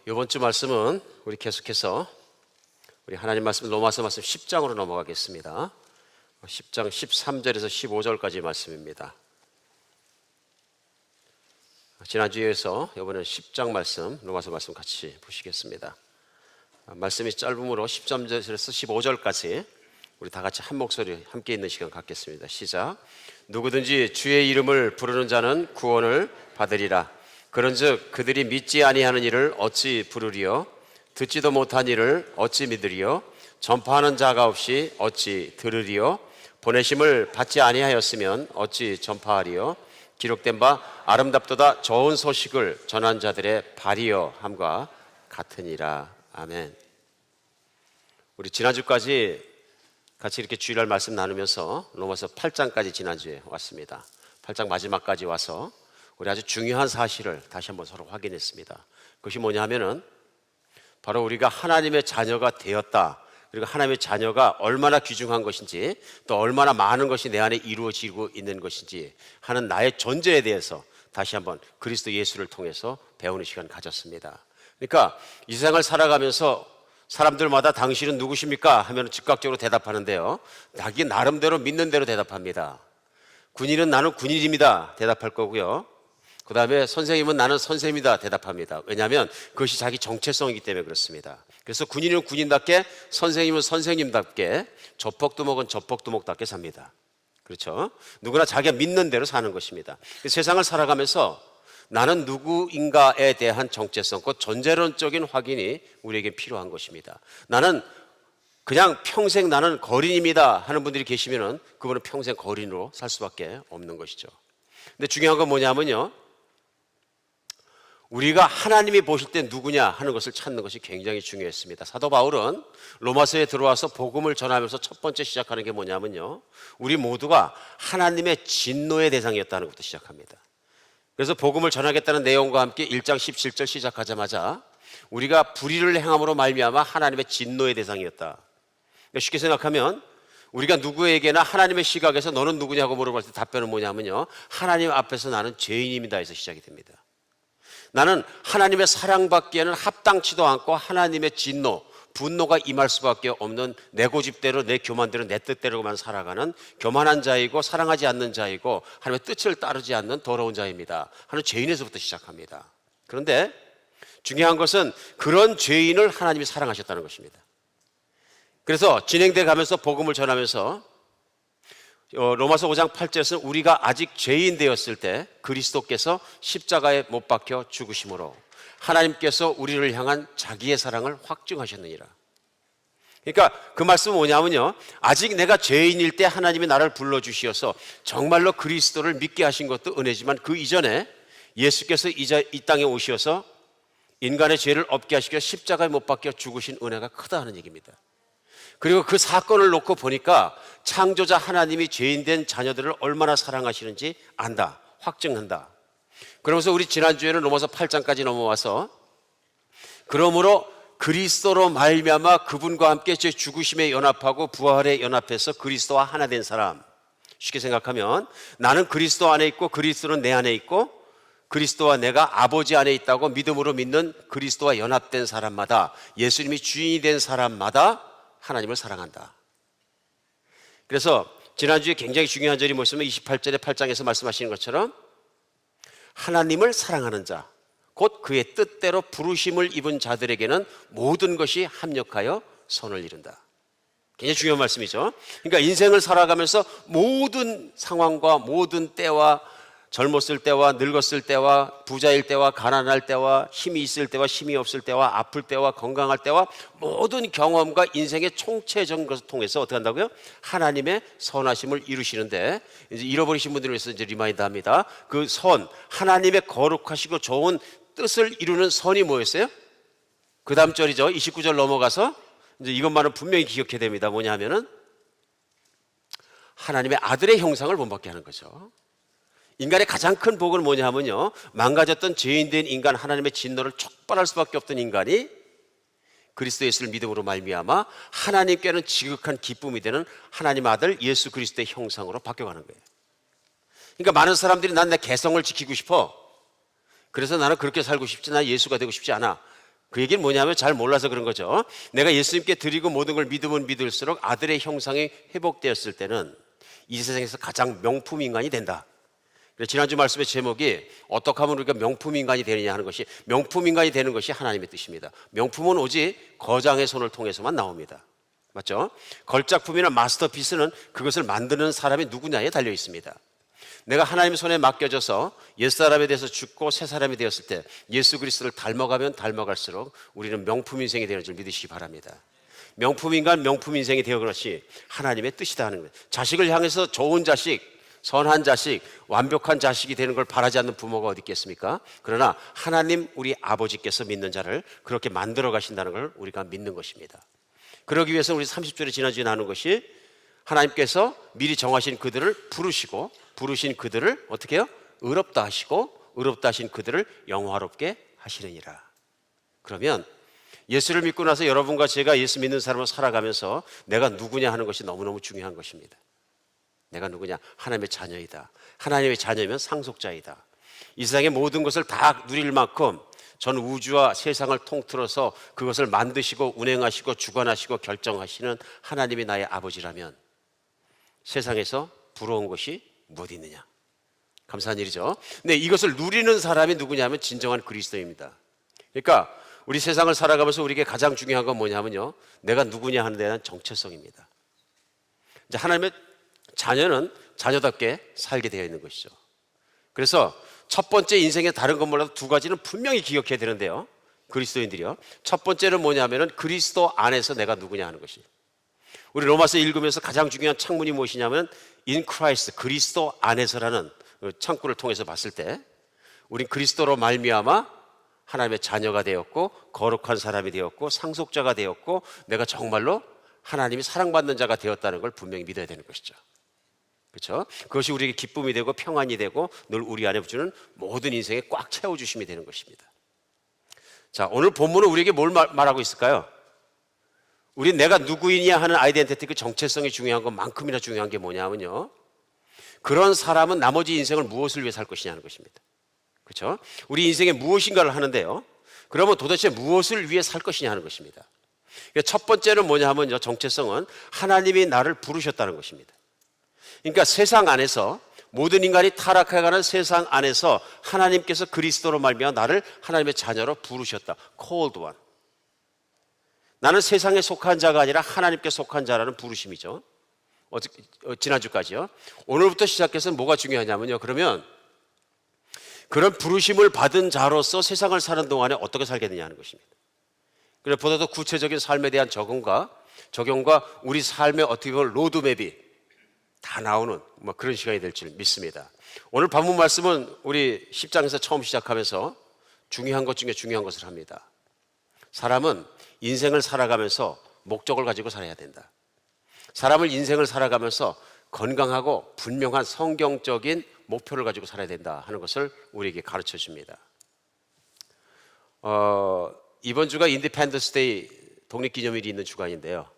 이번 주 말씀은 우리 계속해서 우리 하나님 말씀 로마서 말씀 10장으로 넘어가겠습니다. 10장 13절에서 15절까지 말씀입니다. 지난주에서 이번엔 10장 말씀, 로마서 말씀 같이 보시겠습니다. 말씀이 짧으므로 13절에서 15절까지 우리 다 같이 한 목소리 함께 있는 시간 갖겠습니다. 시작. 누구든지 주의 이름을 부르는 자는 구원을 받으리라. 그런즉 그들이 믿지 아니하는 이를 어찌 부르리요? 듣지도 못한 이를 어찌 믿으리요? 전파하는 자가 없이 어찌 들으리요? 보내심을 받지 아니하였으면 어찌 전파하리요? 기록된 바 아름답도다 좋은 소식을 전한 자들의 발이여 함과 같으니라. 아멘. 우리 지난주까지 같이 이렇게 주일날 말씀 나누면서 로마서 8장까지 지난주에 왔습니다. 8장 마지막까지 와서 우리 아주 중요한 사실을 다시 한번 서로 확인했습니다. 그것이 뭐냐 하면은 바로 우리가 하나님의 자녀가 되었다. 그리고 하나님의 자녀가 얼마나 귀중한 것인지, 또 얼마나 많은 것이 내 안에 이루어지고 있는 것인지 하는 나의 존재에 대해서 다시 한번 그리스도 예수를 통해서 배우는 시간을 가졌습니다. 그러니까 이 세상을 살아가면서 사람들마다 당신은 누구십니까? 하면 즉각적으로 대답하는데요, 자기 나름대로 믿는 대로 대답합니다. 군인은 나는 군인입니다 대답할 거고요, 그 다음에 선생님은 나는 선생님이다 대답합니다. 왜냐하면 그것이 자기 정체성이기 때문에 그렇습니다. 그래서 군인은 군인답게, 선생님은 선생님답게, 조폭두목은 조폭두목답게 삽니다. 그렇죠? 누구나 자기가 믿는 대로 사는 것입니다. 세상을 살아가면서 나는 누구인가에 대한 정체성, 곧 존재론적인 확인이 우리에게 필요한 것입니다. 나는 그냥 평생 나는 거린입니다 하는 분들이 계시면은 그분은 평생 거린으로 살 수밖에 없는 것이죠. 근데 중요한 건 뭐냐면요, 우리가 하나님이 보실 때 누구냐 하는 것을 찾는 것이 굉장히 중요했습니다. 사도 바울은 로마서에 들어와서 복음을 전하면서 첫 번째 시작하는 게 뭐냐면요, 우리 모두가 하나님의 진노의 대상이었다는 것부터 시작합니다. 그래서 복음을 전하겠다는 내용과 함께 1장 17절 시작하자마자 우리가 불의를 행함으로 말미암아 하나님의 진노의 대상이었다. 쉽게 생각하면 우리가 누구에게나 하나님의 시각에서 너는 누구냐고 물어볼 때 답변은 뭐냐면요, 하나님 앞에서 나는 죄인입니다 에서 시작이 됩니다. 나는 하나님의 사랑받기에는 합당치도 않고 하나님의 진노, 분노가 임할 수밖에 없는 내 고집대로, 내 교만대로, 내 뜻대로만 살아가는 교만한 자이고 사랑하지 않는 자이고 하나님의 뜻을 따르지 않는 더러운 자입니다 하는 죄인에서부터 시작합니다. 그런데 중요한 것은 그런 죄인을 하나님이 사랑하셨다는 것입니다. 그래서 진행돼 가면서 복음을 전하면서 로마서 5장 8절에서는 우리가 아직 죄인 되었을 때 그리스도께서 십자가에 못 박혀 죽으심으로 하나님께서 우리를 향한 자기의 사랑을 확증하셨느니라. 그러니까 그 말씀은 뭐냐면요, 아직 내가 죄인일 때 하나님이 나를 불러주시어서 정말로 그리스도를 믿게 하신 것도 은혜지만 그 이전에 예수께서 이 땅에 오셔서 인간의 죄를 없게 하시고 십자가에 못 박혀 죽으신 은혜가 크다 하는 얘기입니다. 그리고 그 사건을 놓고 보니까 창조자 하나님이 죄인된 자녀들을 얼마나 사랑하시는지 안다, 확증한다. 그러면서 우리 지난주에는 로마서 8장까지 넘어와서 그러므로 그리스도로 말미암아 그분과 함께 제 죽으심에 연합하고 부활에 연합해서 그리스도와 하나 된 사람, 쉽게 생각하면 나는 그리스도 안에 있고 그리스도는 내 안에 있고 그리스도와 내가 아버지 안에 있다고 믿음으로 믿는 그리스도와 연합된 사람마다, 예수님이 주인이 된 사람마다 하나님을 사랑한다. 그래서 지난주에 굉장히 중요한 절이 뭐였냐면 28절에 8장에서 말씀하시는 것처럼 하나님을 사랑하는 자, 곧 그의 뜻대로 부르심을 입은 자들에게는 모든 것이 합력하여 선을 이룬다. 굉장히 중요한 말씀이죠. 그러니까 인생을 살아가면서 모든 상황과 모든 때와, 젊었을 때와 늙었을 때와 부자일 때와 가난할 때와 힘이 있을 때와 힘이 없을 때와 아플 때와 건강할 때와 모든 경험과 인생의 총체적인 것을 통해서 어떻게 한다고요? 하나님의 선하심을 이루시는데, 이제 잃어버리신 분들을 위해서 이제 리마인드합니다. 그 선, 하나님의 거룩하시고 좋은 뜻을 이루는 선이 뭐였어요? 그 다음 절이죠. 29절 넘어가서 이제 이것만은 분명히 기억해야 됩니다. 뭐냐 하면은 하나님의 아들의 형상을 본받게 하는 거죠. 인간의 가장 큰 복은 뭐냐 하면요, 망가졌던 죄인된 인간, 하나님의 진노를 촉발할 수밖에 없던 인간이 그리스도 예수를 믿음으로 말미암아 하나님께는 지극한 기쁨이 되는 하나님 아들 예수 그리스도의 형상으로 바뀌어가는 거예요. 그러니까 많은 사람들이 난 내 개성을 지키고 싶어, 그래서 나는 그렇게 살고 싶지, 나 예수가 되고 싶지 않아. 그 얘기는 뭐냐면 잘 몰라서 그런 거죠. 내가 예수님께 드리고 모든 걸 믿으면 믿을수록 아들의 형상이 회복되었을 때는 이 세상에서 가장 명품 인간이 된다. 지난주 말씀의 제목이 어떻게 하면 우리가 명품 인간이 되느냐 하는 것이, 명품 인간이 되는 것이 하나님의 뜻입니다. 명품은 오직 거장의 손을 통해서만 나옵니다. 맞죠? 걸작품이나 마스터피스는 그것을 만드는 사람이 누구냐에 달려 있습니다. 내가 하나님의 손에 맡겨져서 옛사람에 대해서 죽고 새 사람이 되었을 때 예수 그리스도를 닮아가면 닮아갈수록 우리는 명품 인생이 되는 줄 믿으시기 바랍니다. 명품 인간, 명품 인생이 되어가는 것이 하나님의 뜻이다 하는 거예요. 자식을 향해서 좋은 자식, 선한 자식, 완벽한 자식이 되는 걸 바라지 않는 부모가 어디 있겠습니까? 그러나 하나님 우리 아버지께서 믿는 자를 그렇게 만들어 가신다는 걸 우리가 믿는 것입니다. 그러기 위해서 우리 30절에 지난주에 나눈 것이 하나님께서 미리 정하신 그들을 부르시고, 부르신 그들을 어떻게 해요? 의롭다 하시고, 의롭다 하신 그들을 영화롭게 하시느니라. 그러면 예수를 믿고 나서 여러분과 제가 예수 믿는 사람으로 살아가면서 내가 누구냐 하는 것이 너무너무 중요한 것입니다. 내가 누구냐? 하나님의 자녀이다. 하나님의 자녀면 상속자이다. 이 세상의 모든 것을 다 누릴 만큼 전 우주와 세상을 통틀어서 그것을 만드시고 운행하시고 주관하시고 결정하시는 하나님이 나의 아버지라면 세상에서 부러운 것이 무엇이 있느냐? 감사한 일이죠. 근데 이것을 누리는 사람이 누구냐면 진정한 그리스도입니다. 그러니까 우리 세상을 살아가면서 우리에게 가장 중요한 건 뭐냐면요, 내가 누구냐 하는 데 대한 정체성입니다. 이제 하나님의 자녀는 자녀답게 살게 되어 있는 것이죠. 그래서 첫 번째 인생의 다른 것 몰라도 두 가지는 분명히 기억해야 되는데요, 그리스도인들이요. 첫 번째는 뭐냐면은 그리스도 안에서 내가 누구냐 하는 것이. 우리 로마서 읽으면서 가장 중요한 창문이 무엇이냐면 In Christ, 그리스도 안에서라는 창구를 통해서 봤을 때 우린 그리스도로 말미암아 하나님의 자녀가 되었고 거룩한 사람이 되었고 상속자가 되었고 내가 정말로 하나님이 사랑받는 자가 되었다는 걸 분명히 믿어야 되는 것이죠. 그렇죠? 그것이 우리에게 기쁨이 되고 평안이 되고 늘 우리 안에 주는 모든 인생에 꽉 채워주심이 되는 것입니다. 자, 오늘 본문은 우리에게 뭘 말하고 있을까요? 우리 내가 누구이냐 하는 아이덴티티, 그 정체성이 중요한 것만큼이나 중요한 게 뭐냐면요, 그런 사람은 나머지 인생을 무엇을 위해 살 것이냐는 것입니다. 그렇죠? 우리 인생에 무엇인가를 하는데요, 그러면 도대체 무엇을 위해 살 것이냐 하는 것입니다. 첫 번째는 뭐냐 하면요, 정체성은 하나님이 나를 부르셨다는 것입니다. 그러니까 세상 안에서 모든 인간이 타락해가는 세상 안에서 하나님께서 그리스도로 말미암아 나를 하나님의 자녀로 부르셨다. Called one. 나는 세상에 속한 자가 아니라 하나님께 속한 자라는 부르심이죠. 지난주까지요. 오늘부터 시작해서 뭐가 중요하냐면요, 그러면 그런 부르심을 받은 자로서 세상을 사는 동안에 어떻게 살게 되냐 하는 것입니다. 그래서 보다 더 구체적인 삶에 대한 적용과 우리 삶의 어떻게 보면 로드맵이 다 나오는 그런 시간이 될 줄 믿습니다. 오늘 본문 말씀은 우리 10장에서 처음 시작하면서 중요한 것 중에 중요한 것을 합니다. 사람은 인생을 살아가면서 목적을 가지고 살아야 된다. 사람을 인생을 살아가면서 건강하고 분명한 성경적인 목표를 가지고 살아야 된다 하는 것을 우리에게 가르쳐 줍니다. 이번 주가 인디펜던스 데이, 독립기념일이 있는 주간인데요,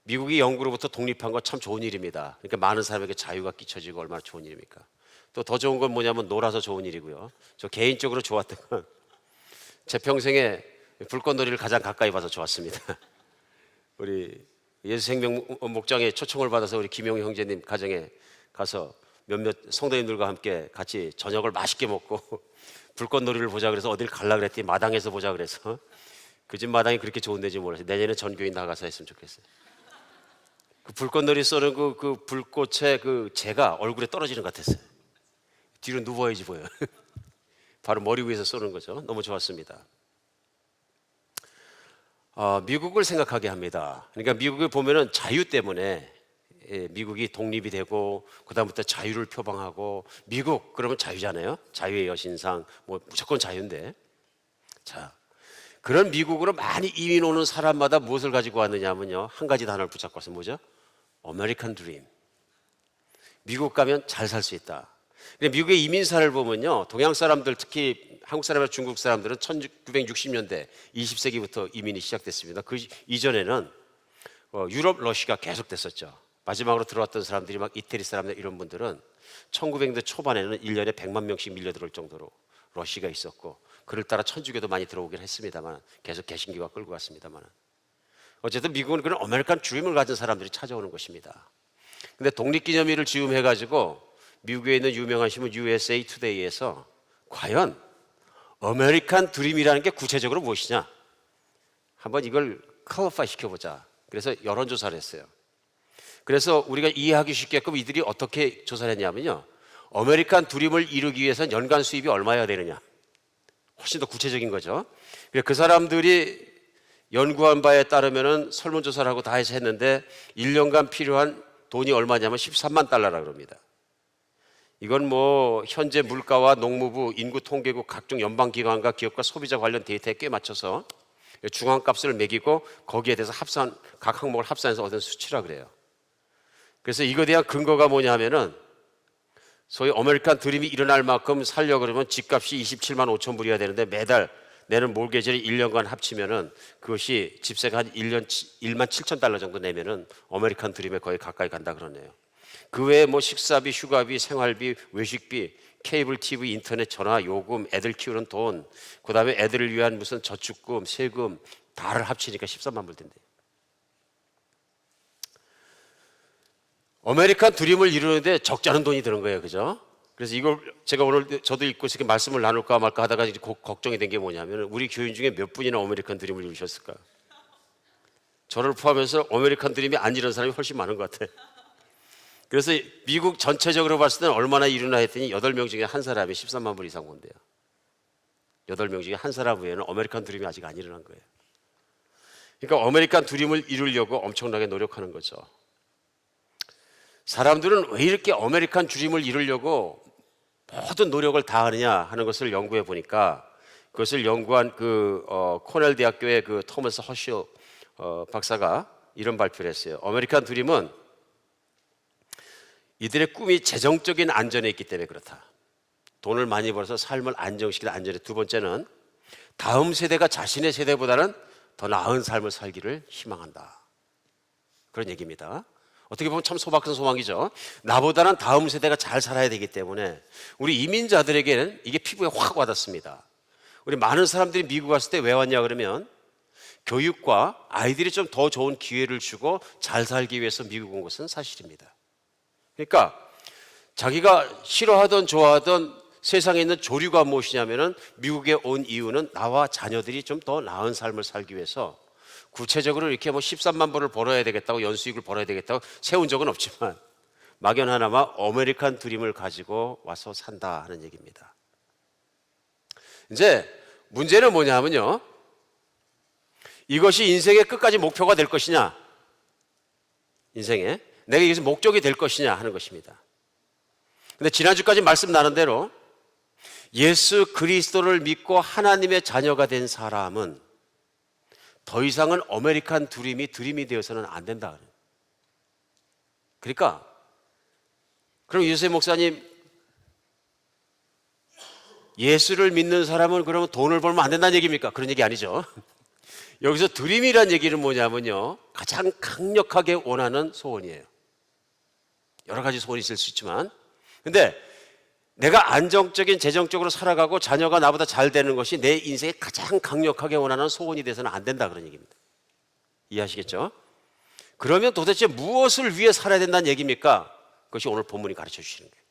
미국이 영국으로부터 독립한 건 참 좋은 일입니다. 그러니까 많은 사람에게 자유가 끼쳐지고 얼마나 좋은 일입니까? 또 더 좋은 건 뭐냐면 놀아서 좋은 일이고요. 저 개인적으로 좋았던 건 제 평생에 불꽃놀이를 가장 가까이 봐서 좋았습니다. 우리 예수생명 목장에 초청을 받아서 우리 김용희 형제님 가정에 가서 몇몇 성도님들과 함께 같이 저녁을 맛있게 먹고 불꽃놀이를 보자 그래서 어딜 갈라 그랬더니 마당에서 보자 그래서 그 집 마당이 그렇게 좋은 데인지 몰랐어요. 내년에 전교인 나가서 했으면 좋겠어요. 그 불꽃놀이 쏘는 그 불꽃의 그 재가 얼굴에 떨어지는 것 같았어요. 뒤로 누워야지 보여요. 바로 머리 위에서 쏘는 거죠. 너무 좋았습니다. 미국을 생각하게 합니다. 그러니까 미국을 보면은 자유 때문에, 미국이 독립이 되고 그다음부터 자유를 표방하고, 미국 그러면 자유잖아요. 자유의 여신상, 무조건 자유인데, 자, 그런 미국으로 많이 이민 오는 사람마다 무엇을 가지고 왔느냐면요, 한 가지 단어를 붙잡고 왔어요. 뭐죠? 아메리칸 드림. 미국 가면 잘 살 수 있다. 미국의 이민사를 보면요, 동양 사람들, 특히 한국 사람이나 중국 사람들은 1960년대 20세기부터 이민이 시작됐습니다. 그 이전에는 유럽 러시가 계속 됐었죠. 마지막으로 들어왔던 사람들이 막 이태리 사람들 이런 분들은 1900년대 초반에는 1년에 100만 명씩 밀려 들어올 정도로 러시가 있었고 그를 따라 천주교도 많이 들어오긴 했습니다만 계속 개신교가 끌고 갔습니다만 어쨌든 미국은 그런 아메리칸 드림을 가진 사람들이 찾아오는 것입니다. 근데 독립기념일을 즈음해가지고 미국에 있는 유명한 신문 USA 투데이에서 과연 아메리칸 드림이라는 게 구체적으로 무엇이냐 한번 이걸 클래리파이 시켜보자. 그래서 여론조사를 했어요. 그래서 우리가 이해하기 쉽게끔 이들이 어떻게 조사를 했냐면요, 아메리칸 드림을 이루기 위해서는 연간 수입이 얼마여야 되느냐, 훨씬 더 구체적인 거죠. 그 사람들이 연구한 바에 따르면은 설문조사를 하고 다 해서 했는데 1년간 필요한 돈이 얼마냐면 13만 달러라 그럽니다. 이건 뭐 현재 물가와 농무부, 인구통계국 각종 연방기관과 기업과 소비자 관련 데이터에 꽤 맞춰서 중앙값을 매기고 거기에 대해서 각 항목을 합산해서 얻은 수치라 그래요. 그래서 이거에 대한 근거가 뭐냐 하면은 소위 아메리칸 드림이 일어날 만큼 살려고 그러면 집값이 27만 5천 불이어야 되는데 매달 내는 몰개지를 1년간 합치면은 그것이 집세가 한 1만 7천 달러 정도 내면은 아메리칸 드림에 거의 가까이 간다 그러네요. 그 외에 뭐 식사비, 휴가비, 생활비, 외식비, 케이블 TV, 인터넷, 전화, 요금, 애들 키우는 돈, 그 다음에 애들을 위한 무슨 저축금, 세금 다를 합치니까 13만 불 된대. 아메리칸 드림을 이루는데 적지 않은 돈이 드는 거예요, 그죠? 그래서 이걸 제가 오늘 저도 읽고 이렇게 말씀을 나눌까 말까 하다가 이제 걱정이 된 게 뭐냐면 우리 교인 중에 몇 분이나 아메리칸 드림을 이루셨을까? 저를 포함해서 아메리칸 드림이 안 이룬 사람이 훨씬 많은 것 같아요. 그래서 미국 전체적으로 봤을 때는 얼마나 이루나 했더니 8명 중에 한 사람이 13만 불 이상 본대요. 8명 중에 한 사람 외에는 아메리칸 드림이 아직 안 일어난 거예요. 그러니까 아메리칸 드림을 이루려고 엄청나게 노력하는 거죠. 사람들은 왜 이렇게 아메리칸 드림을 이루려고 모든 노력을 다하느냐 하는 것을 연구해 보니까 그것을 연구한 코넬 대학교의 그 토머스 허쇼 박사가 이런 발표를 했어요. 아메리칸 드림은 이들의 꿈이 재정적인 안전에 있기 때문에 그렇다. 돈을 많이 벌어서 삶을 안정시키는 안전에, 두 번째는 다음 세대가 자신의 세대보다는 더 나은 삶을 살기를 희망한다. 그런 얘기입니다. 어떻게 보면 참 소박한 소망이죠. 나보다는 다음 세대가 잘 살아야 되기 때문에 우리 이민자들에게는 이게 피부에 확 와닿습니다. 우리 많은 사람들이 미국 갔을 때 왜 왔냐 그러면 교육과 아이들이 좀 더 좋은 기회를 주고 잘 살기 위해서 미국 온 것은 사실입니다. 그러니까 자기가 싫어하던 좋아하던 세상에 있는 조류가 무엇이냐면은 미국에 온 이유는 나와 자녀들이 좀 더 나은 삶을 살기 위해서 구체적으로 이렇게 뭐 13만 불을 벌어야 되겠다고 연수익을 벌어야 되겠다고 세운 적은 없지만 막연하나마 아메리칸 드림을 가지고 와서 산다 하는 얘기입니다. 이제 문제는 뭐냐면요, 이것이 인생의 끝까지 목표가 될 것이냐, 인생에 내가 이것이 목적이 될 것이냐 하는 것입니다. 근데 지난주까지 말씀 나눈 대로 예수 그리스도를 믿고 하나님의 자녀가 된 사람은 더 이상은 아메리칸 드림이 되어서는 안 된다. 그러니까 그럼 유세 목사님, 예수를 믿는 사람은 그러면 돈을 벌면 안 된다는 얘기입니까? 그런 얘기 아니죠. 여기서 드림이란 얘기는 뭐냐면요, 가장 강력하게 원하는 소원이에요. 여러 가지 소원이 있을 수 있지만, 근데 내가 안정적인 재정적으로 살아가고 자녀가 나보다 잘 되는 것이 내 인생에 가장 강력하게 원하는 소원이 돼서는 안 된다 그런 얘기입니다. 이해하시겠죠? 그러면 도대체 무엇을 위해 살아야 된다는 얘기입니까? 그것이 오늘 본문이 가르쳐 주시는 거예요.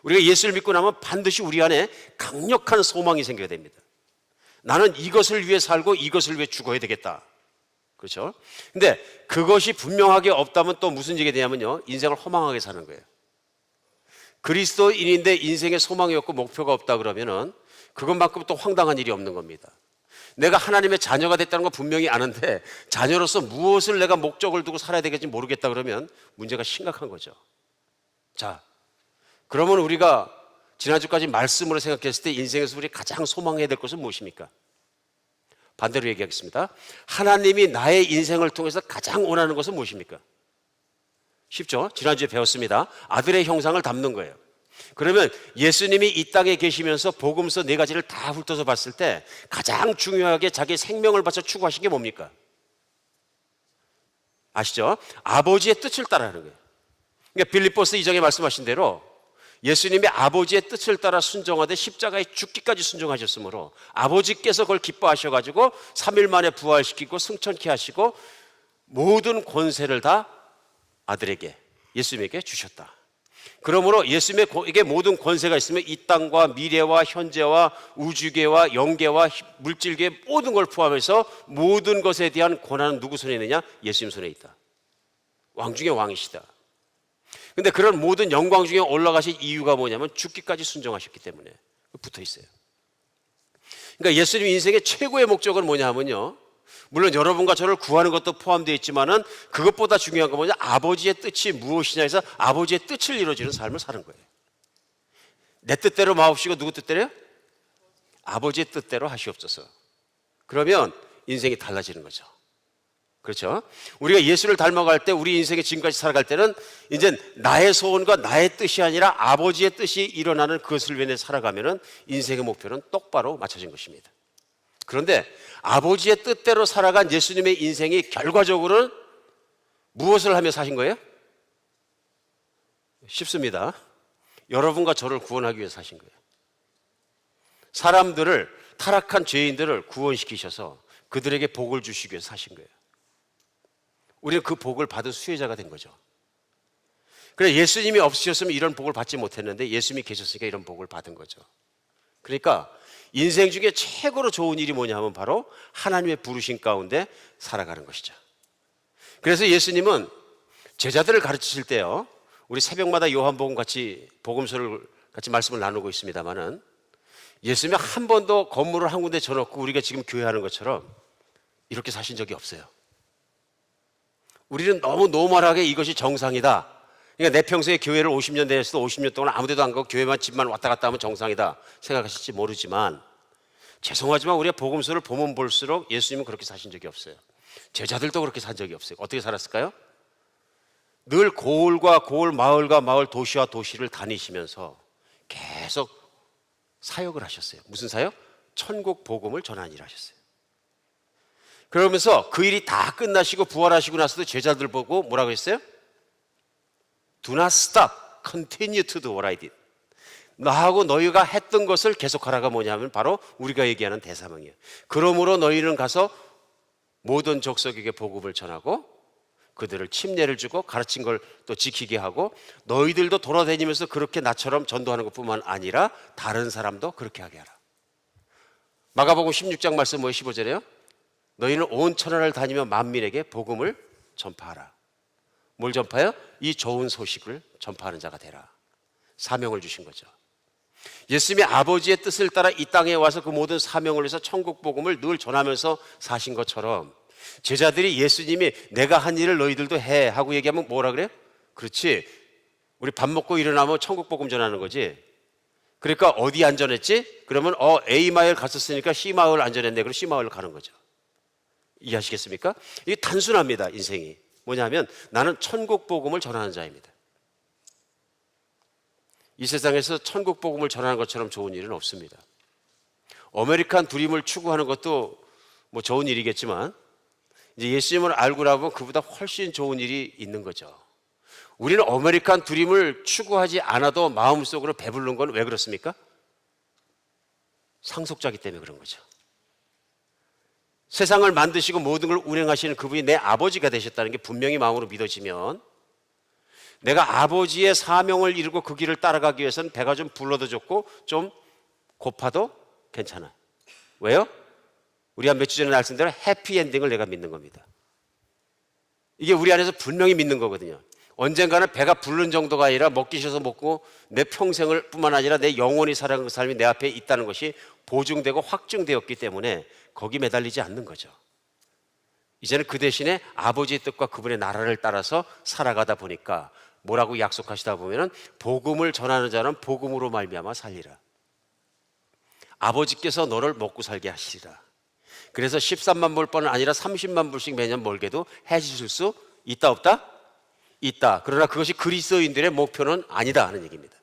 우리가 예수를 믿고 나면 반드시 우리 안에 강력한 소망이 생겨야 됩니다. 나는 이것을 위해 살고 이것을 위해 죽어야 되겠다. 그렇죠? 근데 그것이 분명하게 없다면 또 무슨 얘기가 되냐면요, 인생을 허망하게 사는 거예요. 그리스도인인데 인생에 소망이 없고 목표가 없다 그러면은 그것만큼 또 황당한 일이 없는 겁니다. 내가 하나님의 자녀가 됐다는 건 분명히 아는데 자녀로서 무엇을 내가 목적을 두고 살아야 되겠지 모르겠다 그러면 문제가 심각한 거죠. 자, 그러면 우리가 지난주까지 말씀으로 생각했을 때 인생에서 우리 가장 소망해야 될 것은 무엇입니까? 반대로 얘기하겠습니다. 하나님이 나의 인생을 통해서 가장 원하는 것은 무엇입니까? 쉽죠? 지난주에 배웠습니다. 아들의 형상을 담는 거예요. 그러면 예수님이 이 땅에 계시면서 복음서 4가지를 다 훑어서 봤을 때 가장 중요하게 자기 생명을 바쳐 추구하신 게 뭡니까? 아시죠? 아버지의 뜻을 따라하는 거예요. 그러니까 빌립보스 2장에 말씀하신 대로 예수님이 아버지의 뜻을 따라 순종하되 십자가에 죽기까지 순종하셨으므로 아버지께서 그걸 기뻐하셔가지고 3일 만에 부활시키고 승천케 하시고 모든 권세를 다 아들에게, 예수님에게 주셨다. 그러므로 예수님에게 모든 권세가 있으면 이 땅과 미래와 현재와 우주계와 영계와 물질계 모든 걸 포함해서 모든 것에 대한 권한은 누구 손에 있느냐? 예수님 손에 있다. 왕 중에 왕이시다. 근데 그런 모든 영광 중에 올라가신 이유가 뭐냐면 죽기까지 순종하셨기 때문에 붙어 있어요. 그러니까 예수님 인생의 최고의 목적은 뭐냐면요, 물론 여러분과 저를 구하는 것도 포함되어 있지만은 그것보다 중요한 건 뭐냐? 아버지의 뜻이 무엇이냐 해서 아버지의 뜻을 이루어지는 삶을 사는 거예요. 내 뜻대로 마옵시고 누구 뜻대로요? 아버지의 뜻대로 하시옵소서. 그러면 인생이 달라지는 거죠. 그렇죠? 우리가 예수를 닮아갈 때, 우리 인생에 지금까지 살아갈 때는 이제 나의 소원과 나의 뜻이 아니라 아버지의 뜻이 일어나는 그것을 위해 살아가면은 인생의 목표는 똑바로 맞춰진 것입니다. 그런데 아버지의 뜻대로 살아간 예수님의 인생이 결과적으로는 무엇을 하며 사신 거예요? 쉽습니다. 여러분과 저를 구원하기 위해 사신 거예요. 사람들을, 타락한 죄인들을 구원시키셔서 그들에게 복을 주시기 위해 사신 거예요. 우리는 그 복을 받은 수혜자가 된 거죠. 그래, 예수님이 없으셨으면 이런 복을 받지 못했는데 예수님이 계셨으니까 이런 복을 받은 거죠. 그러니까 인생 중에 최고로 좋은 일이 뭐냐면 바로 하나님의 부르심 가운데 살아가는 것이죠. 그래서 예수님은 제자들을 가르치실 때요, 우리 새벽마다 요한복음 같이 복음서를 같이 말씀을 나누고 있습니다만은 예수님이 한 번도 건물을 한 군데 져놓고 우리가 지금 교회하는 것처럼 이렇게 사신 적이 없어요. 우리는 너무 노멀하게 이것이 정상이다. 그러니까 내 평생에 교회를 50년 다녔어도 50년 동안 아무 데도 안 가고 교회만 집만 왔다 갔다 하면 정상이다 생각하실지 모르지만, 죄송하지만 우리가 복음서를 보면 볼수록 예수님은 그렇게 사신 적이 없어요. 제자들도 그렇게 산 적이 없어요. 어떻게 살았을까요? 늘 고을과 고을, 마을과 마을, 도시와 도시를 다니시면서 계속 사역을 하셨어요. 무슨 사역? 천국 복음을 전하는 일을 하셨어요. 그러면서 그 일이 다 끝나시고 부활하시고 나서도 제자들 보고 뭐라고 했어요? Do not stop, continue to do what I did. 나하고 너희가 했던 것을 계속하라가 뭐냐면 바로 우리가 얘기하는 대사명이에요. 그러므로 너희는 가서 모든 족속에게 복음을 전하고 그들을 침례를 주고 가르친 걸 또 지키게 하고, 너희들도 돌아다니면서 그렇게 나처럼 전도하는 것뿐만 아니라 다른 사람도 그렇게 하게 하라. 마가복음 16장 말씀 뭐예요? 15절에요. 너희는 온 천하를 다니며 만민에게 복음을 전파하라. 뭘 전파해요? 이 좋은 소식을 전파하는 자가 되라. 사명을 주신 거죠. 예수님이 아버지의 뜻을 따라 이 땅에 와서 그 모든 사명을 위해서 천국 복음을 늘 전하면서 사신 것처럼 제자들이 예수님이 내가 한 일을 너희들도 해 하고 얘기하면 뭐라 그래요? 그렇지, 우리 밥 먹고 일어나면 천국 복음 전하는 거지. 그러니까 어디 안전했지? 그러면 A마을 갔었으니까 C마을 안전했네. 그럼 C마을로 가는 거죠. 이해하시겠습니까? 이게 단순합니다. 인생이 뭐냐면 나는 천국 복음을 전하는 자입니다. 이 세상에서 천국 복음을 전하는 것처럼 좋은 일은 없습니다. 아메리칸 드림을 추구하는 것도 뭐 좋은 일이겠지만 이제 예수님을 알고 나면 그보다 훨씬 좋은 일이 있는 거죠. 우리는 아메리칸 드림을 추구하지 않아도 마음속으로 배부른 건 왜 그렇습니까? 상속자기 때문에 그런 거죠. 세상을 만드시고 모든 걸 운행하시는 그분이 내 아버지가 되셨다는 게 분명히 마음으로 믿어지면 내가 아버지의 사명을 이루고 그 길을 따라가기 위해서는 배가 좀 불러도 좋고 좀 고파도 괜찮아. 왜요? 우리가 몇 주 전에 말씀대로 해피엔딩을 내가 믿는 겁니다. 이게 우리 안에서 분명히 믿는 거거든요. 언젠가는 배가 부른 정도가 아니라 먹기 싫어서 먹고 내 평생을 뿐만 아니라 내 영원히 살아가는 그 삶이 내 앞에 있다는 것이 보증되고 확증되었기 때문에 거기 매달리지 않는 거죠. 이제는 그 대신에 아버지의 뜻과 그분의 나라를 따라서 살아가다 보니까 뭐라고 약속하시다 보면은 복음을 전하는 자는 복음으로 말미암아 살리라. 아버지께서 너를 먹고 살게 하시리라. 그래서 13만 불뿐 아니라 30만 불씩 매년 멀게도 해주실 수 있다 없다? 있다. 그러나 그것이 그리스도인들의 목표는 아니다 하는 얘기입니다.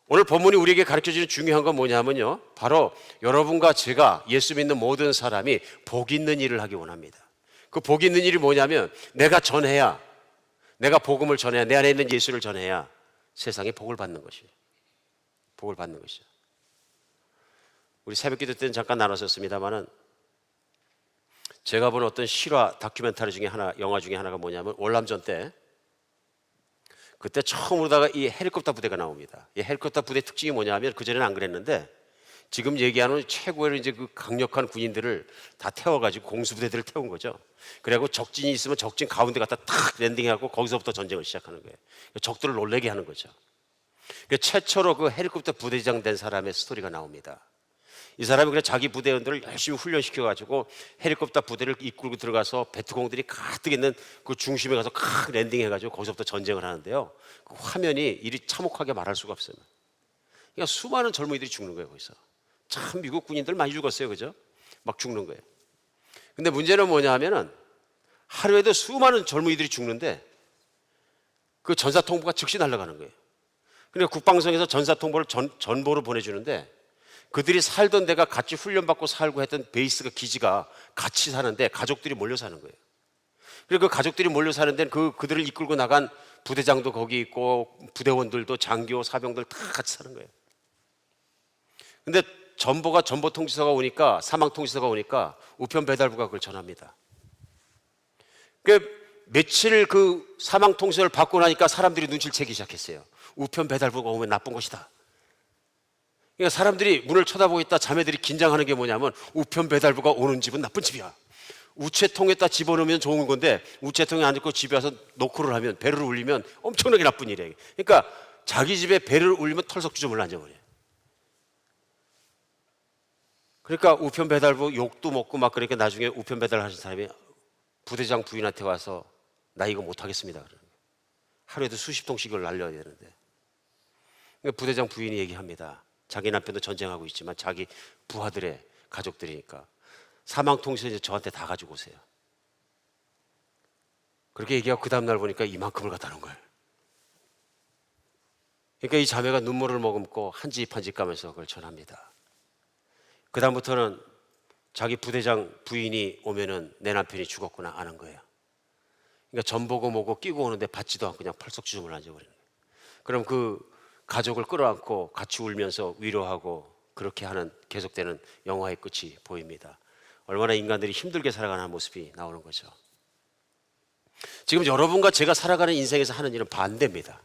오늘 본문이 우리에게 가르쳐주는 중요한 건 뭐냐면요, 바로 여러분과 제가 예수 믿는 모든 사람이 복 있는 일을 하기 원합니다. 그 복 있는 일이 뭐냐면 내가 전해야, 내가 복음을 전해야, 내 안에 있는 예수를 전해야 세상에 복을 받는 것이에요. 복을 받는 것이죠. 우리 새벽기도 때는 잠깐 나눴었습니다만은 제가 본 어떤 실화 다큐멘터리 중에 하나, 영화 중에 하나가 뭐냐면 월남전 때 그때 처음으로다가 이 헬리콥터 부대가 나옵니다. 이 헬리콥터 부대 특징이 뭐냐면 그전에는 안 그랬는데 지금 얘기하는 최고의 이제 그 강력한 군인들을 다 태워가지고 공수부대들을 태운 거죠. 그래갖고 적진이 있으면 적진 가운데 갖다 탁 랜딩해갖고 거기서부터 전쟁을 시작하는 거예요. 적들을 놀래게 하는 거죠. 최초로 그 헬리콥터 부대장 된 사람의 스토리가 나옵니다. 이 사람이 그래 자기 부대원들을 열심히 훈련시켜가지고 헬리콥터 부대를 이끌고 들어가서 베트공들이 가득 있는 그 중심에 가서 칵 랜딩해가지고 거기서부터 전쟁을 하는데요. 그 화면이 이리 참혹하게 말할 수가 없어요. 그러니까 수많은 젊은이들이 죽는 거예요. 거기서 참 미국 군인들 많이 죽었어요, 그죠? 막 죽는 거예요. 근데 문제는 뭐냐 하면은 하루에도 수많은 젊은이들이 죽는데 그 전사통보가 즉시 날아가는 거예요. 그러니까 국방성에서 전사통보를 전보로 보내주는데 그들이 살던 데가 같이 훈련받고 살고 했던 베이스가 기지가 같이 사는데 가족들이 몰려 사는 거예요. 그리고 그 가족들이 몰려 사는 데는 그들을 이끌고 나간 부대장도 거기 있고 부대원들도 장교, 사병들 다 같이 사는 거예요. 근데 전보 통지서가 오니까 사망 통지서가 오니까 우편 배달부가 그걸 전합니다. 그 며칠 그 사망 통지서를 받고 나니까 사람들이 눈치를 채기 시작했어요. 우편 배달부가 오면 나쁜 것이다. 그러니까 사람들이 문을 쳐다보고 있다 자매들이 긴장하는 게 뭐냐면 우편 배달부가 오는 집은 나쁜 집이야. 우체통에다 집어넣으면 좋은 건데 우체통에 안 있고 집에 와서 노크를 하면 배를 울리면 엄청나게 나쁜 일이에요. 그러니까 자기 집에 배를 울리면 털썩주저물 앉아버려요. 그러니까 우편 배달부 욕도 먹고 막 그러니까 나중에 우편 배달하신 사람이 부대장 부인한테 와서 나 이거 못하겠습니다. 하루에도 수십 통씩을 날려야 되는데 그러니까 부대장 부인이 얘기합니다. 자기 남편도 전쟁하고 있지만 자기 부하들의 가족들이니까 사망 통지서 이제 저한테 다 가지고 오세요. 그렇게 얘기하고 그 다음날 보니까 이만큼을 갖다 놓은 거예요. 그러니까 이 자매가 눈물을 머금고 한 집 한 집 가면서 그걸 전합니다. 그 다음부터는 자기 부대장 부인이 오면은 내 남편이 죽었구나 아는 거예요. 그러니까 전보고 뭐고 끼고 오는데 받지도 않고 그냥 펄썩 주저물 앉아버리는 거예요. 그럼 그 가족을 끌어안고 같이 울면서 위로하고 그렇게 하는 계속되는 영화의 끝이 보입니다. 얼마나 인간들이 힘들게 살아가는 모습이 나오는 거죠. 지금 여러분과 제가 살아가는 인생에서 하는 일은 반대입니다.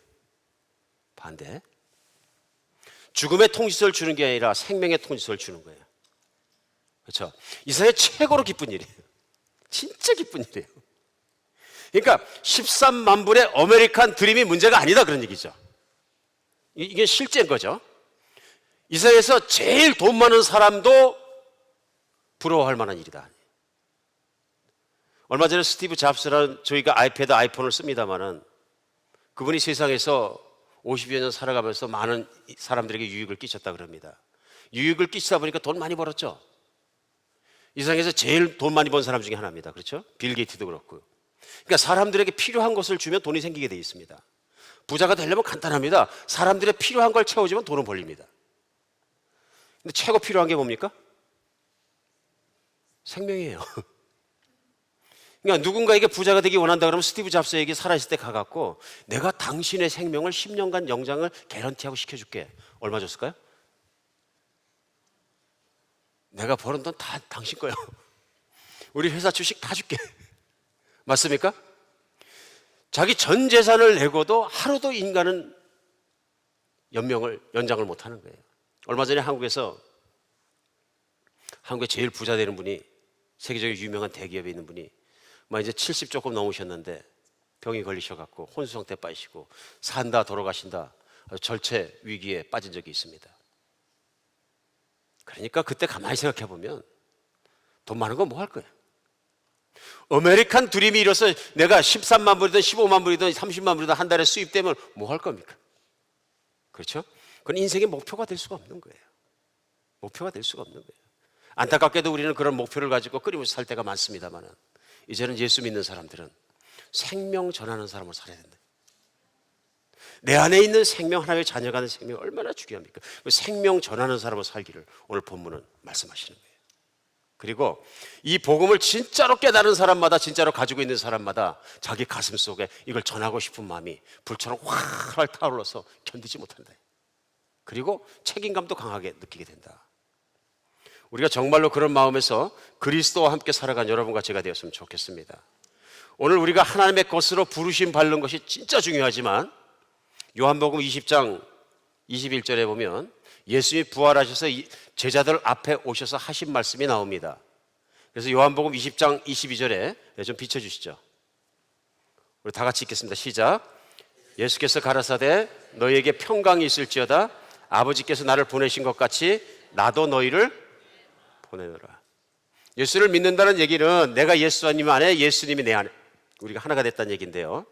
반대. 죽음의 통지서를 주는 게 아니라 생명의 통지서를 주는 거예요. 그렇죠? 이 세상에 최고로 기쁜 일이에요. 진짜 기쁜 일이에요. 그러니까 13만 불의 아메리칸 드림이 문제가 아니다 그런 얘기죠. 이게 실제인 거죠. 이 세상에서 제일 돈 많은 사람도 부러워할 만한 일이다. 얼마 전에 스티브 잡스라는 저희가 아이패드, 아이폰을 씁니다만은 그분이 세상에서 50여 년 살아가면서 많은 사람들에게 유익을 끼쳤다 그럽니다. 유익을 끼치다 보니까 돈 많이 벌었죠. 이 세상에서 제일 돈 많이 번 사람 중에 하나입니다. 그렇죠? 빌 게이츠도 그렇고. 그러니까 사람들에게 필요한 것을 주면 돈이 생기게 돼 있습니다. 부자가 되려면 간단합니다. 사람들의 필요한 걸 채워주면 돈은 벌립니다. 근데 최고 필요한 게 뭡니까? 생명이에요. 그러니까 누군가에게 부자가 되기 원한다 그러면 스티브 잡스에게 살아있을 때 가갖고 내가 당신의 생명을 10년간 영장을 개런티하고 시켜줄게. 얼마 줬을까요? 내가 버는 돈 다 당신 거예요. 우리 회사 주식 다 줄게. 맞습니까? 자기 전 재산을 내고도 하루도 인간은 연장을 못 하는 거예요. 얼마 전에 한국의 제일 부자 되는 분이 세계적으로 유명한 대기업에 있는 분이 막 이제 70 조금 넘으셨는데 병이 걸리셔갖고 혼수 상태에 빠지시고 산다 돌아가신다 절체 위기에 빠진 적이 있습니다. 그러니까 그때 가만히 생각해 보면 돈 많은 건 뭐 할 거예요? 아메리칸 드림이 이뤄서 내가 13만 불이든 15만 불이든 30만 불이든 한 달에 수입되면 뭐 할 겁니까? 그렇죠? 그건 인생의 목표가 될 수가 없는 거예요. 목표가 될 수가 없는 거예요. 안타깝게도 우리는 그런 목표를 가지고 끊임없이 살 때가 많습니다만 이제는 예수 믿는 사람들은 생명 전하는 사람으로 살아야 된다. 내 안에 있는 생명, 하나님의 자녀가 된 생명이 얼마나 중요합니까? 그 생명 전하는 사람으로 살기를 오늘 본문은 말씀하시는 거예요. 그리고 이 복음을 진짜로 깨달은 사람마다, 진짜로 가지고 있는 사람마다 자기 가슴 속에 이걸 전하고 싶은 마음이 불처럼 활활 타올라서 견디지 못한다. 그리고 책임감도 강하게 느끼게 된다. 우리가 정말로 그런 마음에서 그리스도와 함께 살아간 여러분과 제가 되었으면 좋겠습니다. 오늘 우리가 하나님의 것으로 부르심 받는 것이 진짜 중요하지만 요한복음 20장 21절에 보면 예수님이 부활하셔서 제자들 앞에 오셔서 하신 말씀이 나옵니다. 그래서 요한복음 20장 22절에 좀 비춰주시죠. 우리 다 같이 읽겠습니다. 시작. 예수께서 가라사대 너희에게 평강이 있을지어다. 아버지께서 나를 보내신 것 같이 나도 너희를 보내노라. 예수를 믿는다는 얘기는 내가 예수님 안에, 예수님이 내 안에, 우리가 하나가 됐다는 얘기인데요.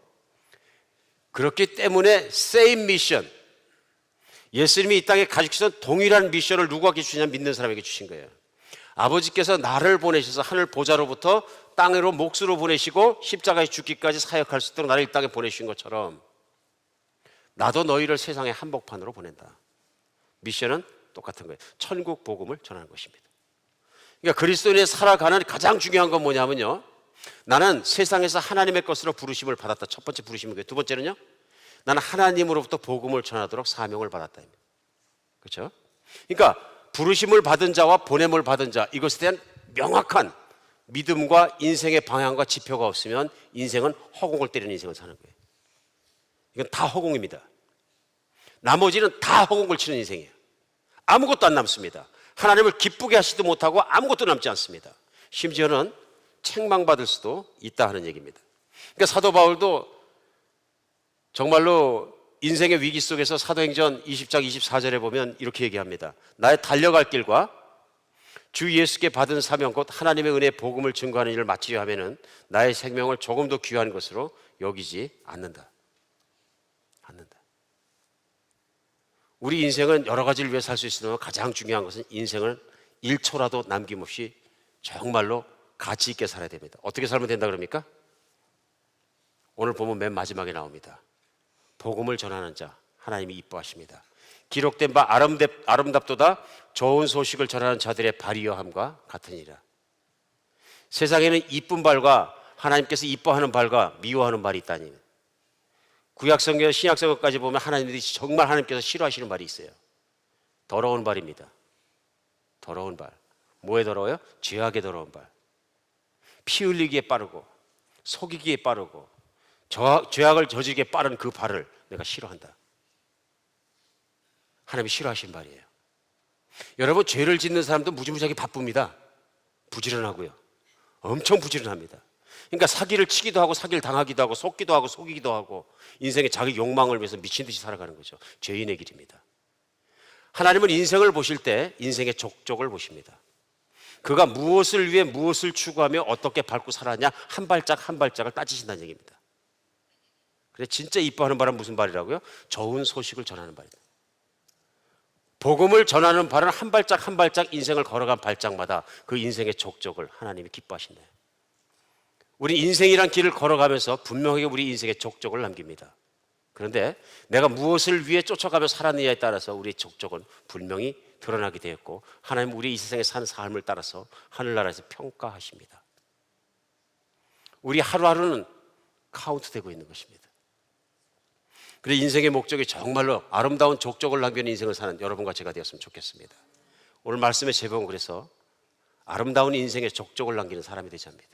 그렇기 때문에 same mission, 예수님이 이 땅에 가지고 계신 동일한 미션을 누구에게 주시냐? 믿는 사람에게 주신 거예요. 아버지께서 나를 보내셔서 하늘 보좌로부터 땅으로 몫으로 보내시고 십자가에 죽기까지 사역할 수 있도록 나를 이 땅에 보내신 것처럼 나도 너희를 세상의 한복판으로 보낸다. 미션은 똑같은 거예요. 천국 복음을 전하는 것입니다. 그러니까 그리스도인이 살아가는 가장 중요한 건 뭐냐면요, 나는 세상에서 하나님의 것으로 부르심을 받았다. 첫 번째 부르심은 그게. 두 번째는요, 나는 하나님으로부터 복음을 전하도록 사명을 받았다. 그렇죠? 그러니까 부르심을 받은 자와 보냄을 받은 자, 이것에 대한 명확한 믿음과 인생의 방향과 지표가 없으면 인생은 허공을 때리는 인생을 사는 거예요. 이건 다 허공입니다. 나머지는 다 허공을 치는 인생이에요. 아무것도 안 남습니다. 하나님을 기쁘게 하시도 못하고 아무것도 남지 않습니다. 심지어는 책망받을 수도 있다 하는 얘기입니다. 그러니까 사도 바울도 정말로 인생의 위기 속에서 사도행전 20장 24절에 보면 이렇게 얘기합니다. 나의 달려갈 길과 주 예수께 받은 사명 곧 하나님의 은혜의 복음을 증거하는 일을 마치려 하면은 나의 생명을 조금도 귀한 것으로 여기지 않는다. 우리 인생은 여러 가지를 위해 살 수 있으면 가장 중요한 것은 인생을 1초라도 남김없이 정말로 가치 있게 살아야 됩니다. 어떻게 살면 된다 그럽니까? 오늘 보면 맨 마지막에 나옵니다. 복음을 전하는 자 하나님이 이뻐하십니다. 기록된 바 아름답도다 좋은 소식을 전하는 자들의 발이여함과 같으니라. 세상에는 이쁜 발과 하나님께서 이뻐하는 발과 미워하는 발이 있다니. 구약성경, 신약성경까지 보면 하나님들이 정말 하나님께서 싫어하시는 발이 있어요. 더러운 발입니다. 더러운 발. 뭐에 더러워요? 죄악에 더러운 발. 피 흘리기에 빠르고 속이기에 빠르고 죄악을 저지르기에 빠른 그 발을 내가 싫어한다. 하나님이 싫어하시는 발이에요. 여러분, 죄를 짓는 사람도 무지무지하게 바쁩니다. 부지런하고요. 엄청 부지런합니다. 그러니까 사기를 치기도 하고 사기를 당하기도 하고 속기도 하고 속이기도 하고 인생의 자기 욕망을 위해서 미친 듯이 살아가는 거죠. 죄인의 길입니다. 하나님은 인생을 보실 때 인생의 족적을 보십니다. 그가 무엇을 위해 무엇을 추구하며 어떻게 밟고 살았냐 한 발짝 한 발짝을 따지신다는 얘기입니다. 그래, 진짜 이뻐하는 발은 무슨 발이라고요? 좋은 소식을 전하는 발이다. 복음을 전하는 발은 한 발짝 한 발짝 인생을 걸어간 발짝마다 그 인생의 족적을 하나님이 기뻐하신다. 우리 인생이란 길을 걸어가면서 분명하게 우리 인생의 족적을 남깁니다. 그런데 내가 무엇을 위해 쫓아가며 살았느냐에 따라서 우리의 족적은 분명히 드러나게 되었고 하나님 우리 이 세상에 사는 삶을 따라서 하늘나라에서 평가하십니다. 우리 하루하루는 카운트되고 있는 것입니다. 그래서 인생의 목적이 정말로 아름다운 족적을 남기는 인생을 사는 여러분과 제가 되었으면 좋겠습니다. 오늘 말씀의 제목은 그래서 아름다운 인생의 족적을 남기는 사람이 되자 합니다.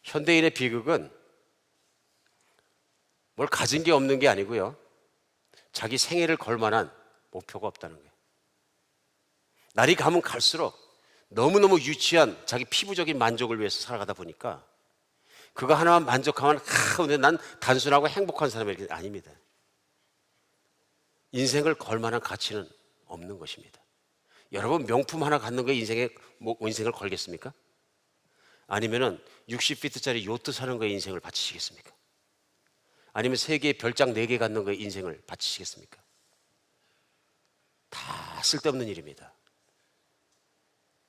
현대인의 비극은 뭘 가진 게 없는 게 아니고요, 자기 생애를 걸 만한 목표가 없다는 거예요. 날이 가면 갈수록 너무너무 유치한 자기 피부적인 만족을 위해서 살아가다 보니까 그거 하나만 만족하면 근데 난 단순하고 행복한 사람이 아닙니다. 인생을 걸 만한 가치는 없는 것입니다. 여러분, 명품 하나 갖는 거에 인생을 걸겠습니까? 아니면은 60피트짜리 요트 사는 거에 인생을 바치시겠습니까? 아니면 세계의 별장 4개 갖는 거에 인생을 바치시겠습니까? 다 쓸데없는 일입니다.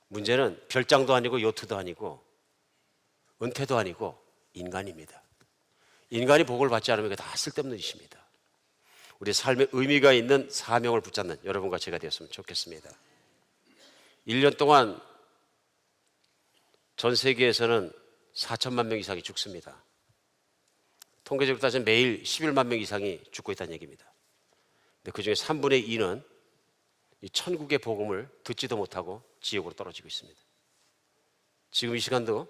문제는 별장도 아니고 요트도 아니고 은퇴도 아니고 인간입니다. 인간이 복을 받지 않으면 이게 다 쓸데없는 짓입니다. 우리 삶에 의미가 있는 사명을 붙잡는 여러분과 제가 되었으면 좋겠습니다. 1년 동안 전 세계에서는 4천만 명 이상이 죽습니다. 통계적으로 따지면 매일 11만 명 이상이 죽고 있다는 얘기입니다. 근데 그중에 3분의 2는 이 천국의 복음을 듣지도 못하고 지옥으로 떨어지고 있습니다. 지금 이 시간도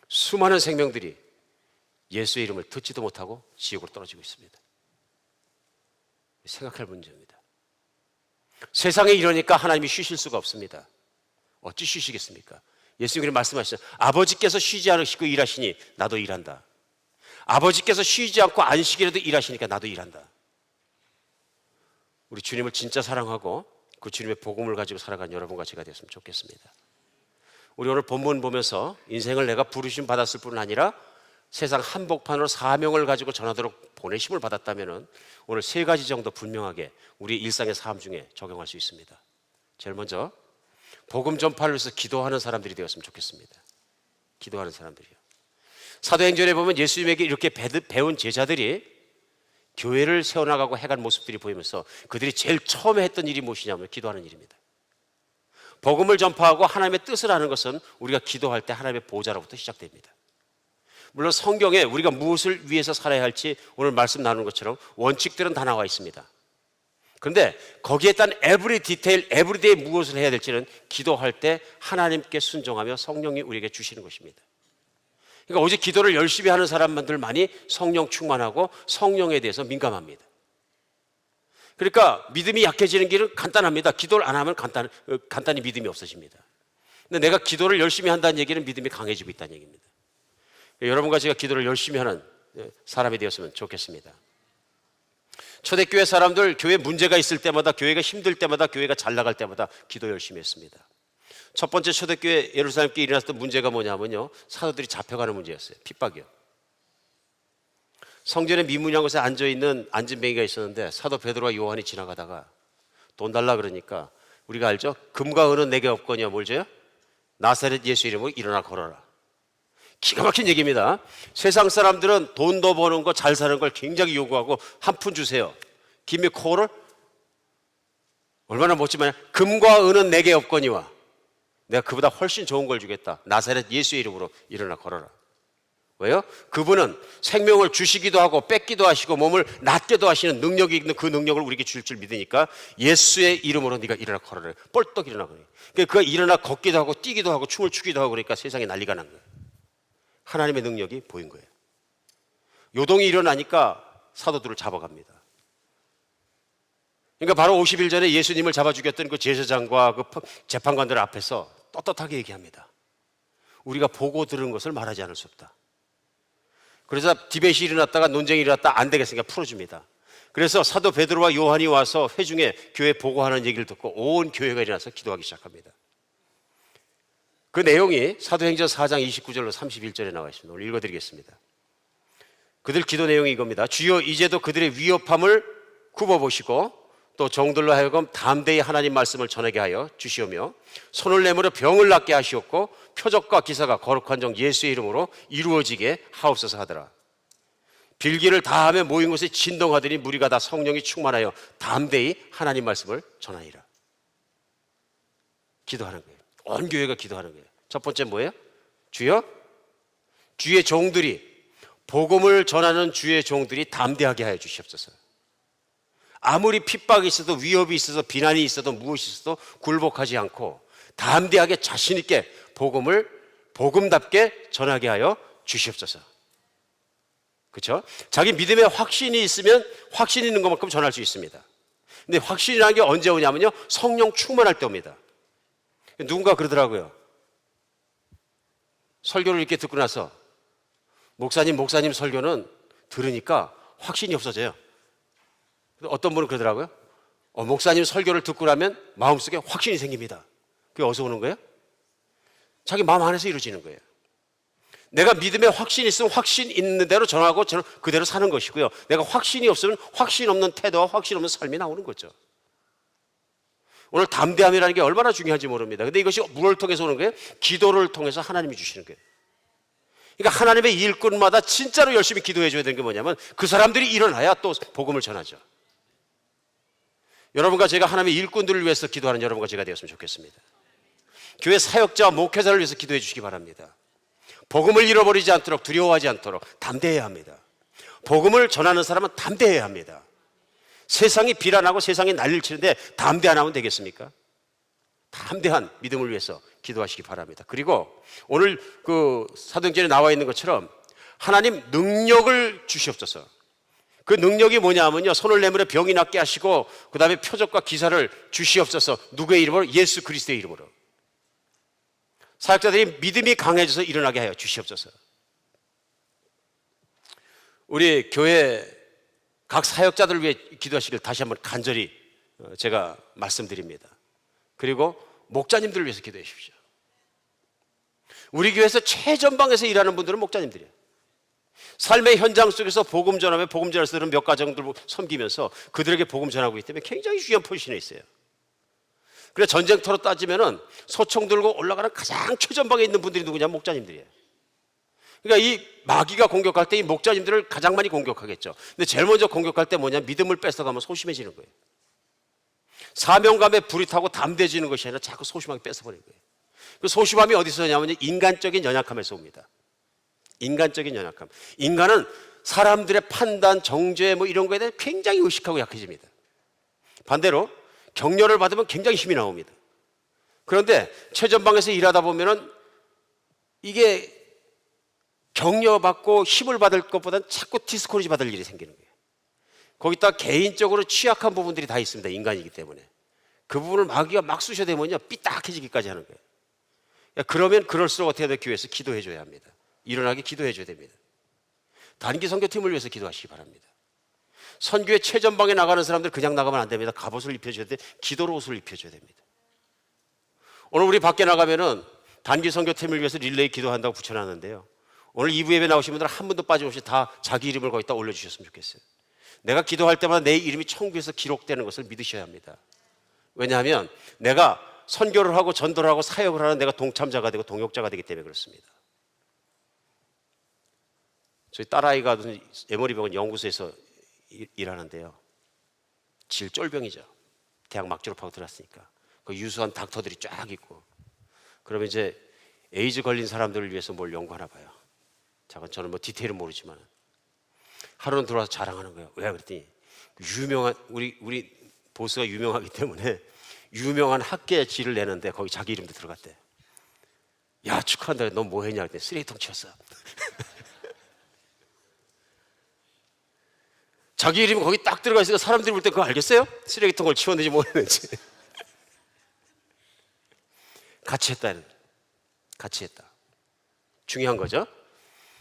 수많은 생명들이 예수의 이름을 듣지도 못하고 지옥으로 떨어지고 있습니다. 생각할 문제입니다. 세상에 이러니까 하나님이 쉬실 수가 없습니다. 어찌 쉬시겠습니까? 예수님이 말씀하시죠. 아버지께서 쉬지 않으시고 일하시니 나도 일한다. 아버지께서 쉬지 않고 안식일에도 일하시니까 나도 일한다. 우리 주님을 진짜 사랑하고 그 주님의 복음을 가지고 살아가는 여러분과 제가 되었으면 좋겠습니다. 우리 오늘 본문 보면서 인생을 내가 부르심 받았을 뿐 아니라 세상 한복판으로 사명을 가지고 전하도록 보내심을 받았다면 오늘 세 가지 정도 분명하게 우리 일상의 삶 중에 적용할 수 있습니다. 제일 먼저 복음 전파를 위해서 기도하는 사람들이 되었으면 좋겠습니다. 기도하는 사람들이요. 사도행전에 보면 예수님에게 이렇게 배운 제자들이 교회를 세워나가고 해간 모습들이 보이면서 그들이 제일 처음에 했던 일이 무엇이냐면 기도하는 일입니다. 복음을 전파하고 하나님의 뜻을 아는 것은 우리가 기도할 때 하나님의 보좌로부터 시작됩니다. 물론 성경에 우리가 무엇을 위해서 살아야 할지 오늘 말씀 나누는 것처럼 원칙들은 다 나와 있습니다. 그런데 거기에 딴 에브리 디테일, 에브리데이 무엇을 해야 될지는 기도할 때 하나님께 순종하며 성령이 우리에게 주시는 것입니다. 그러니까 오직 기도를 열심히 하는 사람들만이 성령 충만하고 성령에 대해서 민감합니다. 그러니까 믿음이 약해지는 길은 간단합니다. 기도를 안 하면 간단히 믿음이 없어집니다. 근데 내가 기도를 열심히 한다는 얘기는 믿음이 강해지고 있다는 얘기입니다. 여러분과 제가 기도를 열심히 하는 사람이 되었으면 좋겠습니다. 초대교회 사람들 교회 문제가 있을 때마다, 교회가 힘들 때마다, 교회가 잘 나갈 때마다 기도 열심히 했습니다. 첫 번째 초대교회 예루살렘교회 일어났던 문제가 뭐냐면요, 사도들이 잡혀가는 문제였어요. 핍박이요. 성전의 미문이한 곳에 앉아있는 안진뱅이가 있었는데 사도 베드로와 요한이 지나가다가 돈 달라 그러니까, 우리가 알죠? 금과 은은 내게 없거니와 뭘 줘요? 나사렛 예수 이름으로 일어나 걸어라. 기가 막힌 얘기입니다. 세상 사람들은 돈도 버는 거, 잘 사는 걸 굉장히 요구하고 한 푼 주세요. Give me quarter? 얼마나 멋지냐. 금과 은은 내게 없거니와 내가 그보다 훨씬 좋은 걸 주겠다. 나사렛 예수의 이름으로 일어나 걸어라. 왜요? 그분은 생명을 주시기도 하고 뺏기도 하시고 몸을 낫게도 하시는 능력이 있는 그 능력을 우리에게 줄 줄 믿으니까 예수의 이름으로 네가 일어나 걸어라. 뻘떡 일어나 그래. 그가 일어나 걷기도 하고 뛰기도 하고 춤을 추기도 하고 그러니까 세상에 난리가 난 거예요. 하나님의 능력이 보인 거예요. 요동이 일어나니까 사도들을 잡아갑니다. 그러니까 바로 50일 전에 예수님을 잡아 죽였던 그 제사장과 그 재판관들 앞에서 떳떳하게 얘기합니다. 우리가 보고 들은 것을 말하지 않을 수 없다. 그래서 디베이트 일어났다가 논쟁이 일어났다 안 되겠으니까 풀어줍니다. 그래서 사도 베드로와 요한이 와서 회중에 교회 보고하는 얘기를 듣고 온 교회가 일어나서 기도하기 시작합니다. 그 내용이 사도행전 4장 29절로 31절에 나와 있습니다. 오늘 읽어드리겠습니다. 그들 기도 내용이 이겁니다. 주여 이제도 그들의 위협함을 굽어보시고 또 종들로 하여금 담대히 하나님 말씀을 전하게 하여 주시오며 손을 내밀어 병을 낫게 하시옵고 표적과 기사가 거룩한 종 예수의 이름으로 이루어지게 하옵소서 하더라. 빌기를 다하며 모인 곳에 진동하더니 무리가 다 성령이 충만하여 담대히 하나님 말씀을 전하니라. 기도하는 거예요. 온 교회가 기도하는 거예요. 첫 번째 뭐예요? 주여, 주의 종들이, 복음을 전하는 주의 종들이 담대하게 하여 주시옵소서. 아무리 핍박이 있어도 위협이 있어도 비난이 있어도 무엇이 있어도 굴복하지 않고 담대하게 자신 있게 복음을 복음답게 전하게 하여 주시옵소서. 그렇죠? 자기 믿음에 확신이 있으면 확신 있는 것만큼 전할 수 있습니다. 근데 확신이라는 게 언제 오냐면요, 성령 충만할 때 옵니다. 누군가 그러더라고요. 설교를 이렇게 듣고 나서 목사님 설교는 들으니까 확신이 없어져요. 어떤 분은 그러더라고요. 목사님 설교를 듣고 나면 마음속에 확신이 생깁니다. 그게 어디서 오는 거예요? 자기 마음 안에서 이루어지는 거예요. 내가 믿음에 확신이 있으면 확신 있는 대로 전하고 저는 그대로 사는 것이고요. 내가 확신이 없으면 확신 없는 태도와 확신 없는 삶이 나오는 거죠. 오늘 담대함이라는 게 얼마나 중요한지 모릅니다. 근데 이것이 무엇을 통해서 오는 거예요? 기도를 통해서 하나님이 주시는 거예요. 그러니까 하나님의 일꾼마다 진짜로 열심히 기도해 줘야 되는 게 뭐냐면 그 사람들이 일어나야 또 복음을 전하죠. 여러분과 제가 하나님의 일꾼들을 위해서 기도하는 여러분과 제가 되었으면 좋겠습니다. 교회 사역자와 목회자를 위해서 기도해 주시기 바랍니다. 복음을 잃어버리지 않도록, 두려워하지 않도록 담대해야 합니다. 복음을 전하는 사람은 담대해야 합니다. 세상이 비난하고 세상이 난리를 치는데 담대 안 하면 되겠습니까? 담대한 믿음을 위해서 기도하시기 바랍니다. 그리고 오늘 그 사도행전에 나와 있는 것처럼 하나님 능력을 주시옵소서. 그 능력이 뭐냐 하면요, 손을 내밀어 병이 낫게 하시고 그 다음에 표적과 기사를 주시옵소서. 누구의 이름으로? 예수 그리스도의 이름으로. 사역자들이 믿음이 강해져서 일어나게 하여 주시옵소서. 우리 교회 각 사역자들을 위해 기도하시길 다시 한번 간절히 제가 말씀드립니다. 그리고 목자님들을 위해서 기도해 주십시오. 우리 교회에서 최전방에서 일하는 분들은 목자님들이에요. 삶의 현장 속에서 복음 전하며 복음 전하서들은 몇 가정들 섬기면서 그들에게 복음 전하고 있기 때문에 굉장히 중요한 포지션에 있어요. 그래서 전쟁터로 따지면은 소총 들고 올라가는 가장 최전방에 있는 분들이 누구냐면 목자님들이에요. 그러니까 이 마귀가 공격할 때 이 목자님들을 가장 많이 공격하겠죠. 근데 제일 먼저 공격할 때 뭐냐, 믿음을 뺏어가면 소심해지는 거예요. 사명감에 불이 타고 담대해지는 것이 아니라 자꾸 소심하게 뺏어버리는 거예요. 그 소심함이 어디서 오냐면 인간적인 연약함에서 옵니다. 인간적인 연약함. 인간은 사람들의 판단, 정죄 뭐 이런 거에 대해 굉장히 의식하고 약해집니다. 반대로 격려를 받으면 굉장히 힘이 나옵니다. 그런데 최전방에서 일하다 보면은 이게 격려받고 힘을 받을 것보다는 자꾸 디스코리지 받을 일이 생기는 거예요. 거기다 개인적으로 취약한 부분들이 다 있습니다. 인간이기 때문에. 그 부분을 마귀가 막 쑤셔대면요 삐딱해지기까지 하는 거예요. 그러면 그럴수록 어떻게 해야 돼요? 교회에서 기도해 줘야 합니다. 일어나게 기도해 줘야 됩니다. 단기 선교팀을 위해서 기도하시기 바랍니다. 선교의 최전방에 나가는 사람들 그냥 나가면 안 됩니다. 갑옷을 입혀줘야 돼. 기도로 옷을 입혀줘야 됩니다. 오늘 우리 밖에 나가면은 단기 선교팀을 위해서 릴레이 기도한다고 붙여놨는데요. 오늘 2부 예배 나오신 분들 한 분도 빠짐없이 다 자기 이름을 거기다 올려주셨으면 좋겠어요. 내가 기도할 때마다 내 이름이 천국에서 기록되는 것을 믿으셔야 합니다. 왜냐하면 내가 선교를 하고 전도를 하고 사역을 하는 내가 동참자가 되고 동역자가 되기 때문에 그렇습니다. 저희 딸아이가 에머리병원 연구소에서 일하는데요. 질 쫄병이죠. 대학 막 졸업하고 들어왔으니까. 그 유수한 닥터들이 쫙 있고. 그러면 이제 에이즈 걸린 사람들을 위해서 뭘 연구하나 봐요. 저는 뭐 디테일은 모르지만 하루는 들어와서 자랑하는 거예요. 왜 그랬더니 유명한 우리 보스가 유명하기 때문에 유명한 학계의 질을 내는데 거기 자기 이름도 들어갔대. 야 축하한다. 너 뭐 했냐 그랬더니 쓰레기통 치웠어. 자기 이름이 거기 딱 들어가 있으니까 사람들이 볼 때 그거 알겠어요? 쓰레기통을 치웠는지 뭐 했는지. 같이 했다. 중요한 거죠.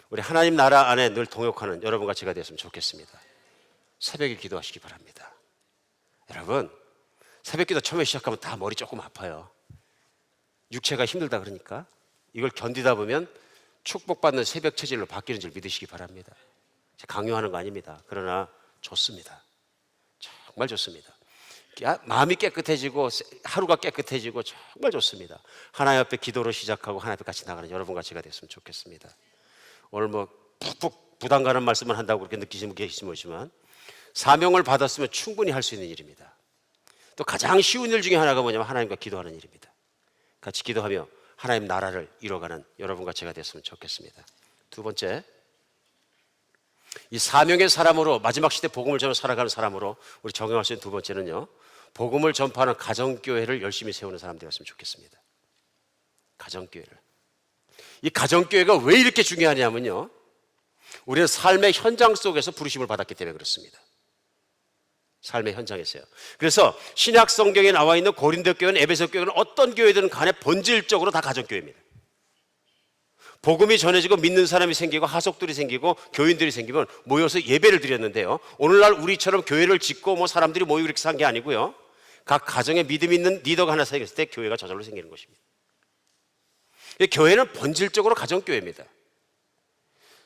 우리 하나님 나라 안에 늘 동역하는 여러분과 제가 되었으면 좋겠습니다. 새벽에 기도하시기 바랍니다. 여러분, 새벽 기도 처음에 시작하면 다 머리 조금 아파요. 육체가 힘들다 그러니까 이걸 견디다 보면 축복받는 새벽 체질로 바뀌는 줄 믿으시기 바랍니다. 강요하는 거 아닙니다. 그러나 좋습니다. 정말 좋습니다. 마음이 깨끗해지고 하루가 깨끗해지고 정말 좋습니다. 하나님 앞에 기도로 시작하고 하나님 앞에 같이 나가는 여러분과 제가 됐으면 좋겠습니다. 오늘 뭐 푹푹 부담 가는 말씀을 한다고 그렇게 느끼시는 분 계실지 모르지만 사명을 받았으면 충분히 할 수 있는 일입니다. 또 가장 쉬운 일 중에 하나가 뭐냐면 하나님과 기도하는 일입니다. 같이 기도하며 하나님 나라를 이뤄가는 여러분과 제가 됐으면 좋겠습니다. 두 번째, 이 사명의 사람으로 마지막 시대 복음을 전하며 살아가는 사람으로 우리 적용할 수 있는 두 번째는요, 복음을 전파하는 가정교회를 열심히 세우는 사람들이었으면 좋겠습니다. 가정교회를. 이 가정교회가 왜 이렇게 중요하냐면요, 우리는 삶의 현장 속에서 부르심을 받았기 때문에 그렇습니다. 삶의 현장에서요. 그래서 신약 성경에 나와 있는 고린도 교회는 에베소 교회는 어떤 교회든 간에 본질적으로 다 가정교회입니다. 복음이 전해지고 믿는 사람이 생기고 하속들이 생기고 교인들이 생기면 모여서 예배를 드렸는데요, 오늘날 우리처럼 교회를 짓고 뭐 사람들이 모이고 이렇게 산 게 아니고요, 각 가정에 믿음 있는 리더가 하나 생겼을 때 교회가 저절로 생기는 것입니다. 교회는 본질적으로 가정교회입니다.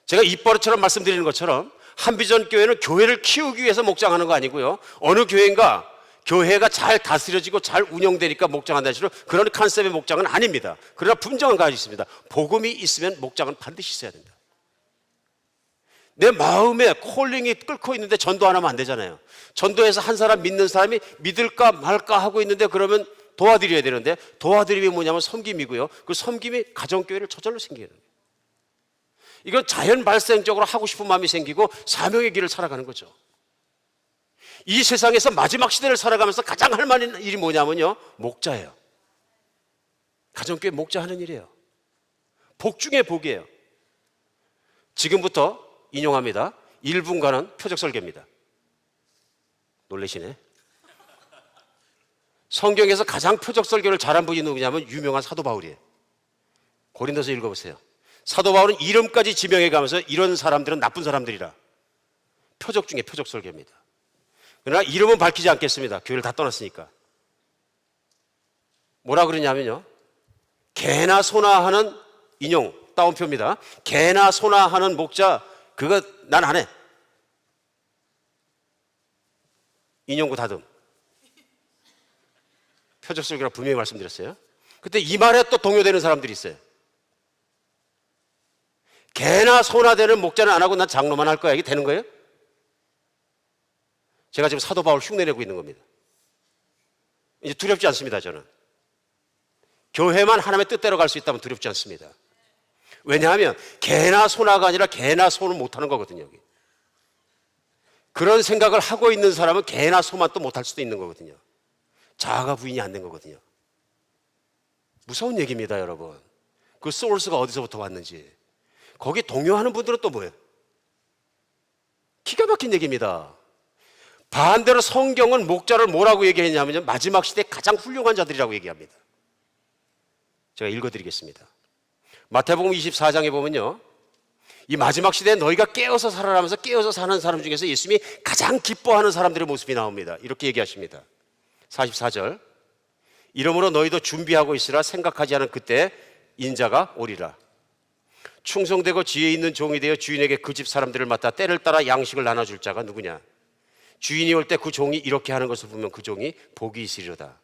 제가 입버릇처럼 말씀드리는 것처럼 한비전 교회는 교회를 키우기 위해서 목장하는 거 아니고요, 어느 교회인가 교회가 잘 다스려지고 잘 운영되니까 목장한다는 식으로 그런 컨셉의 목장은 아닙니다. 그러나 분명한 가지 있습니다. 복음이 있으면 목장은 반드시 있어야 된다. 내 마음에 콜링이 끓고 있는데 전도 안 하면 안 되잖아요. 전도해서 한 사람 믿는 사람이 믿을까 말까 하고 있는데 그러면 도와드려야 되는데 도와드림이 뭐냐면 섬김이고요. 그 섬김이 가정교회를 저절로 생기는 거예요. 이건 자연 발생적으로 하고 싶은 마음이 생기고 사명의 길을 살아가는 거죠. 이 세상에서 마지막 시대를 살아가면서 가장 할 만한 일이 뭐냐면요, 목자예요. 가정교회 목자 하는 일이에요. 복 중에 복이에요. 지금부터 인용합니다. 1분간은 표적 설계입니다. 놀라시네. 성경에서 가장 표적 설교를 잘한 분이 누구냐면 유명한 사도 바울이에요. 고린도서 읽어보세요. 사도 바울은 이름까지 지명해 가면서 이런 사람들은 나쁜 사람들이라. 표적 중에 표적 설교입니다. 그러나 이름은 밝히지 않겠습니다. 교회를 다 떠났으니까. 뭐라 그러냐면요, 개나 소나 하는, 인용 따옴표입니다. 개나 소나 하는 목자 그거 난 안 해. 인용구 다듬. 표적 설교라 분명히 말씀드렸어요. 그때 이 말에 또 동요되는 사람들이 있어요. 개나 소나 되는 목자는 안 하고 난 장로만 할 거야. 이게 되는 거예요? 제가 지금 사도 바울 흉내내고 있는 겁니다. 이제 두렵지 않습니다. 저는 교회만 하나님의 뜻대로 갈 수 있다면 두렵지 않습니다. 왜냐하면 개나 소나가 아니라 개나 소는 못하는 거거든요. 여기. 그런 생각을 하고 있는 사람은 개나 소만 또 못할 수도 있는 거거든요. 자아가 부인이 안 된 거거든요. 무서운 얘기입니다, 여러분. 그 소울스가 어디서부터 왔는지. 거기 동요하는 분들은 또 뭐예요? 기가 막힌 얘기입니다. 반대로 성경은 목자를 뭐라고 얘기했냐면 마지막 시대 가장 훌륭한 자들이라고 얘기합니다. 제가 읽어드리겠습니다. 마태복음 24장에 보면요, 이 마지막 시대에 너희가 깨어서 살아라면서 깨어서 사는 사람 중에서 예수님이 가장 기뻐하는 사람들의 모습이 나옵니다. 이렇게 얘기하십니다. 44절, 이러므로 너희도 준비하고 있으라. 생각하지 않은 그때 인자가 오리라. 충성되고 지혜 있는 종이 되어 주인에게 그 집 사람들을 맡아 때를 따라 양식을 나눠줄 자가 누구냐? 주인이 올 때 그 종이 이렇게 하는 것을 보면 그 종이 복이 있으리로다.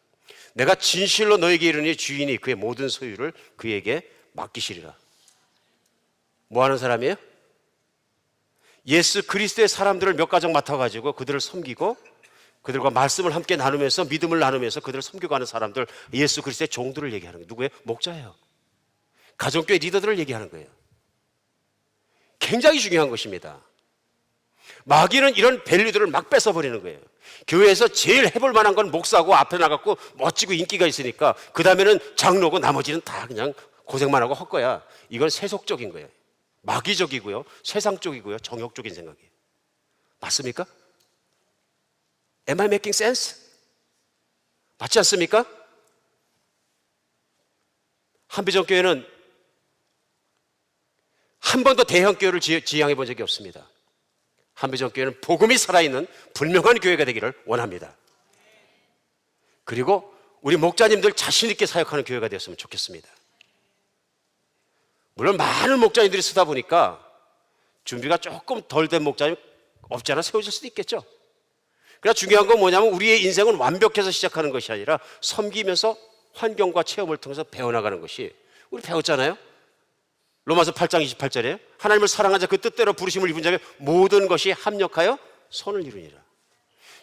내가 진실로 너에게 이르니 주인이 그의 모든 소유를 그에게 맡기시리라. 뭐 하는 사람이에요? 예수 그리스도의 사람들을 몇 가정 맡아가지고 그들을 섬기고 그들과 말씀을 함께 나누면서 믿음을 나누면서 그들을 섬겨가는 사람들, 예수 그리스도의 종들을 얘기하는 거예요. 누구예요? 목자예요. 가정교회 리더들을 얘기하는 거예요. 굉장히 중요한 것입니다. 마귀는 이런 밸류들을 막 뺏어버리는 거예요. 교회에서 제일 해볼 만한 건 목사고 앞에 나갔고 멋지고 인기가 있으니까 그 다음에는 장로고 나머지는 다 그냥 고생만 하고 헛거야. 이건 세속적인 거예요. 마귀적이고요, 세상적이고요, 정욕적인 생각이에요. 맞습니까? Am I making sense? 맞지 않습니까? 한비전교회는 한 번도 대형교회를 지향해 본 적이 없습니다. 한비전교회는 복음이 살아있는 분명한 교회가 되기를 원합니다. 그리고 우리 목자님들 자신 있게 사역하는 교회가 되었으면 좋겠습니다. 물론 많은 목자님들이 쓰다 보니까 준비가 조금 덜 된 목자님 없지 않아 세워질 수도 있겠죠. 그러나 중요한 건 뭐냐면 우리의 인생은 완벽해서 시작하는 것이 아니라 섬기면서 환경과 체험을 통해서 배워나가는 것이, 우리 배웠잖아요. 로마서 8장 28절에 하나님을 사랑하자 그 뜻대로 부르심을 입은 자에게 모든 것이 합력하여 선을 이루니라.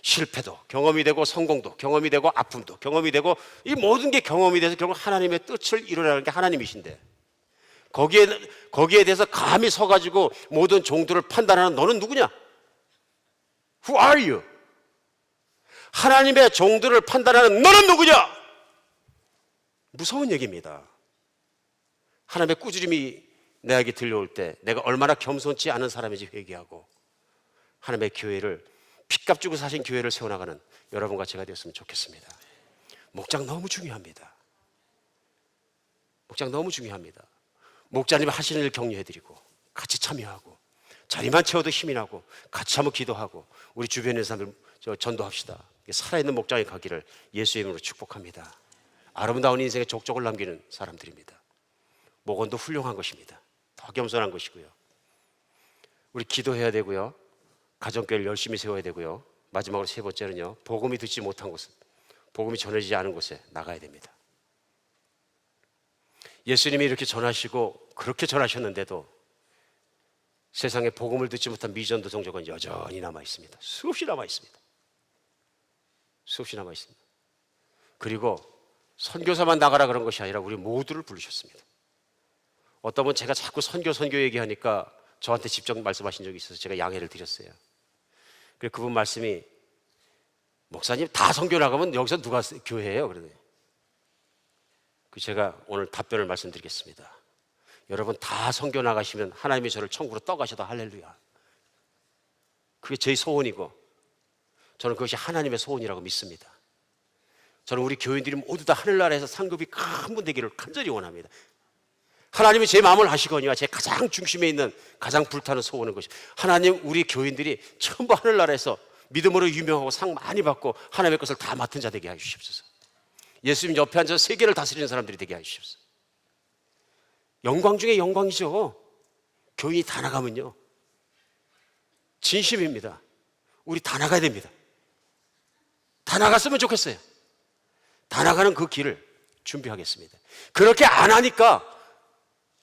실패도 경험이 되고 성공도 경험이 되고 아픔도 경험이 되고 이 모든 게 경험이 돼서 결국 하나님의 뜻을 이루라는 게 하나님이신데, 거기에 대해서 감히 서가지고 모든 종들을 판단하는 너는 누구냐? Who are you? 하나님의 종들을 판단하는 너는 누구냐? 무서운 얘기입니다. 하나님의 꾸지림이 내게 들려올 때 내가 얼마나 겸손치 않은 사람인지 회개하고 하나님의 교회를, 핏값 주고 사신 교회를 세워나가는 여러분과 제가 되었으면 좋겠습니다. 목장 너무 중요합니다. 목장 너무 중요합니다. 목자님 하시는 일 격려해드리고 같이 참여하고 자리만 채워도 힘이 나고 같이 한번 기도하고 우리 주변에 있는 사람들 전도합시다. 살아있는 목장에 가기를 예수의 이름으로 축복합니다. 아름다운 인생의 족적을 남기는 사람들입니다. 목원도 훌륭한 것입니다. 더 겸손한 것이고요. 우리 기도해야 되고요. 가정교회를 열심히 세워야 되고요. 마지막으로 세 번째는요, 복음이 듣지 못한 곳은, 복음이 전해지지 않은 곳에 나가야 됩니다. 예수님이 이렇게 전하시고 그렇게 전하셨는데도 세상에 복음을 듣지 못한 미전도 종족은 여전히 남아 있습니다. 수없이 남아 있습니다. 수없이 남아 있습니다. 그리고 선교사만 나가라 그런 것이 아니라 우리 모두를 부르셨습니다. 어떤 분 제가 자꾸 선교 얘기하니까 저한테 직접 말씀하신 적이 있어서 제가 양해를 드렸어요. 그래서 그분 말씀이 목사님 다 선교 나가면 여기서 누가 교회예요? 그러더니 제가 오늘 답변을 말씀드리겠습니다. 여러분 다 선교 나가시면 하나님이 저를 천국으로 떠가셔도 할렐루야. 그게 제 소원이고 저는 그것이 하나님의 소원이라고 믿습니다. 저는 우리 교인들이 모두 다 하늘나라에서 상급이 큰 분 되기를 간절히 원합니다. 하나님이 제 마음을 아시거니와 제 가장 중심에 있는 가장 불타는 소원은 것이 하나님 우리 교인들이 전부 하늘나라에서 믿음으로 유명하고 상 많이 받고 하나님의 것을 다 맡은 자 되게 해주십시오. 예수님 옆에 앉아서 세계를 다스리는 사람들이 되게 해주십시오. 영광 중에 영광이죠. 교인이 다 나가면요 진심입니다. 우리 다 나가야 됩니다. 다 나갔으면 좋겠어요. 다 나가는 그 길을 준비하겠습니다. 그렇게 안 하니까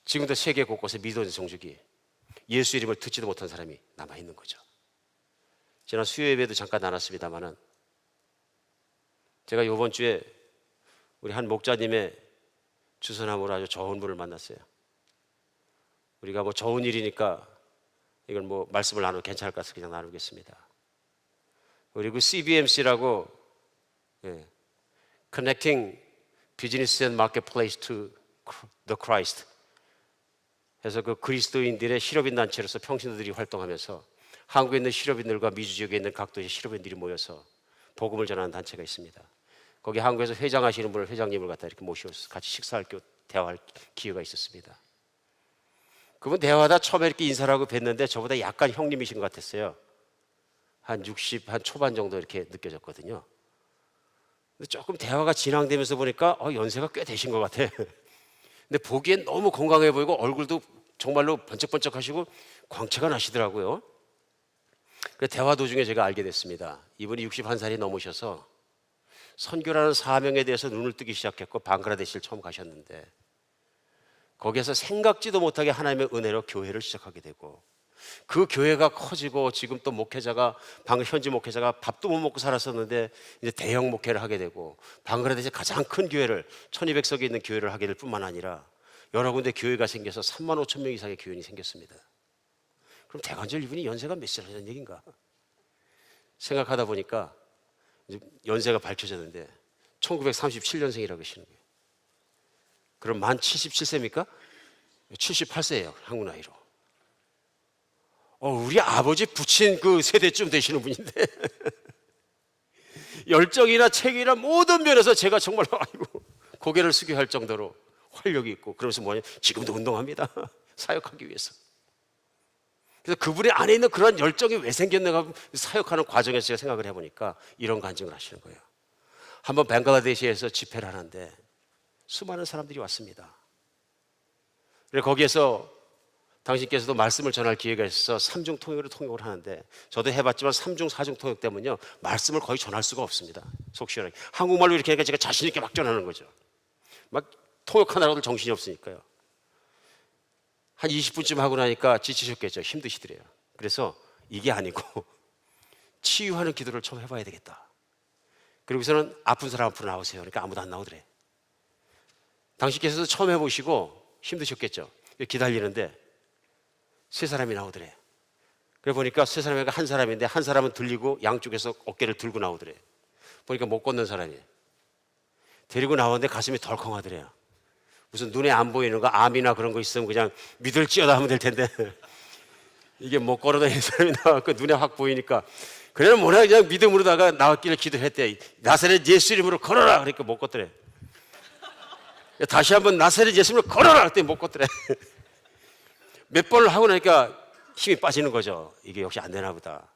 지금도 세계 곳곳에 믿어진 종족이 예수 이름을 듣지도 못한 사람이 남아있는 거죠. 지난 수요 예배도 잠깐 나눴습니다만은 제가 이번 주에 우리 한 목자님의 주선함으로 아주 좋은 분을 만났어요. 우리가 뭐 좋은 일이니까 이건 뭐 말씀을 나누면 괜찮을 것 같아서 그냥 나누겠습니다. 우리 그 CBMC라고 Connecting Business and Marketplace to the Christ 해서 그 그리스도인들의 실업인 단체로서 평신도들이 활동하면서 한국에 있는 실업인들과 미주 지역에 있는 각 도시 실업인들이 모여서 복음을 전하는 단체가 있습니다. 거기 한국에서 회장하시는 분을 회장님을 갖다 이렇게 모셔서 같이 식사할 대화할 기회가 있었습니다. 그분 대화하다 처음에 이렇게 인사를 하고 뵀는데 저보다 약간 형님이신 것 같았어요. 한 60, 한 초반 정도 이렇게 느껴졌거든요. 근데 조금 대화가 진행되면서 보니까 연세가 꽤 되신 것 같아요. 근데 보기엔 너무 건강해 보이고 얼굴도 정말로 번쩍번쩍 하시고 광채가 나시더라고요. 그래서 대화 도중에 제가 알게 됐습니다. 이분이 61살이 넘으셔서 선교라는 사명에 대해서 눈을 뜨기 시작했고 방글라데시를 처음 가셨는데 거기에서 생각지도 못하게 하나님의 은혜로 교회를 시작하게 되고 그 교회가 커지고 지금 또 목회자가 현지 목회자가 밥도 못 먹고 살았었는데 이제 대형 목회를 하게 되고 방글라데시 가장 큰 교회를 1200석이 있는 교회를 하게 될 뿐만 아니라 여러 군데 교회가 생겨서 3만 5천 명 이상의 교인이 생겼습니다. 그럼 대관절 이분이 연세가 몇 살이라는 얘기인가 생각하다 보니까 이제 연세가 밝혀졌는데 1937년생이라고 하시는 거예요. 그럼 만 77세입니까? 78세예요 한국 나이로. 우리 아버지 부친 그 세대쯤 되시는 분인데 열정이나 책이나 모든 면에서 제가 정말 고개를 숙여 할 정도로 활력이 있고 그러면서 뭐냐 지금도 운동합니다. 사역하기 위해서. 그래서 그분의 안에 있는 그런 열정이 왜 생겼는가 사역하는 과정에서 제가 생각을 해보니까 이런 간증을 하시는 거예요. 한번 벵글라데시에서 집회를 하는데 수많은 사람들이 왔습니다. 그래서 거기에서 당신께서도 말씀을 전할 기회가 있어서 3중 통역으로 통역을 하는데 저도 해봤지만 3중 4중 통역 때문에요 말씀을 거의 전할 수가 없습니다. 속 시원하게 한국말로 이렇게 하니까 제가 자신 있게 막 전하는 거죠. 막 통역하느라고도 정신이 없으니까요. 한 20분쯤 하고 나니까 지치셨겠죠. 힘드시더래요. 그래서 이게 아니고 치유하는 기도를 처음 해봐야 되겠다. 그리고서는 아픈 사람 앞으로 나오세요. 그러니까 아무도 안 나오더래. 당신께서도 처음 해보시고 힘드셨겠죠. 기다리는데 세 사람이 나오더래. 그래 보니까 세 사람이 한 사람인데 한 사람은 들리고 양쪽에서 어깨를 들고 나오더래. 보니까 못 걷는 사람이에요. 데리고 나오는데 가슴이 덜컹하더래요. 무슨 눈에 안 보이는 거 암이나 그런 거 있으면 그냥 믿을지어다 하면 될 텐데 이게 못 걸어다니는 사람이 나왔고 눈에 확 보이니까 그래는 뭐냐 그냥 믿음으로다가 나왔기를 기도했대. 나사렛 예수 이름으로 걸어라. 그러니까 못 걷더래. 다시 한번 나사렛 예수 이름으로 걸어라. 그랬더니 못 걷더래. 몇 번을 하고 나니까 힘이 빠지는 거죠. 이게 역시 안 되나 보다.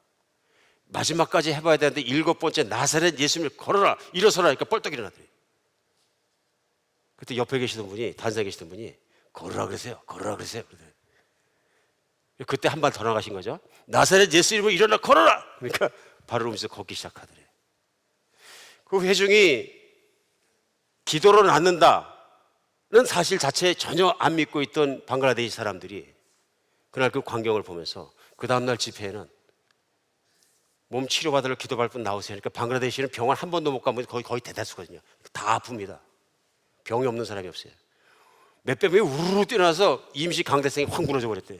마지막까지 해봐야 되는데 7번째 나사렛 예수님을 걸어라 일어서라 하니까 뻘떡 일어나더래요. 그때 옆에 계시던 분이 단상에 계시던 분이 걸으라 그러세요. 걸으라 그러세요. 그때 한 발 더 나가신 거죠. 나사렛 예수 이름으로 일어나 걸어라. 그러니까 바로 오면서 걷기 시작하더래요. 그 회중이 기도로 낫는다는 사실 자체에 전혀 안 믿고 있던 방글라데시 사람들이 그날 그 광경을 보면서 그 다음날 집회에는 몸 치료받으러 기도받을 분 나오세요. 그러니까 방글라데시는 병원 한 번도 못 가면 거의 대다수거든요. 다 아픕니다. 병이 없는 사람이 없어요. 몇백 명이 우르르 뛰어나서 임시 강대생이 확 무너져 버렸대.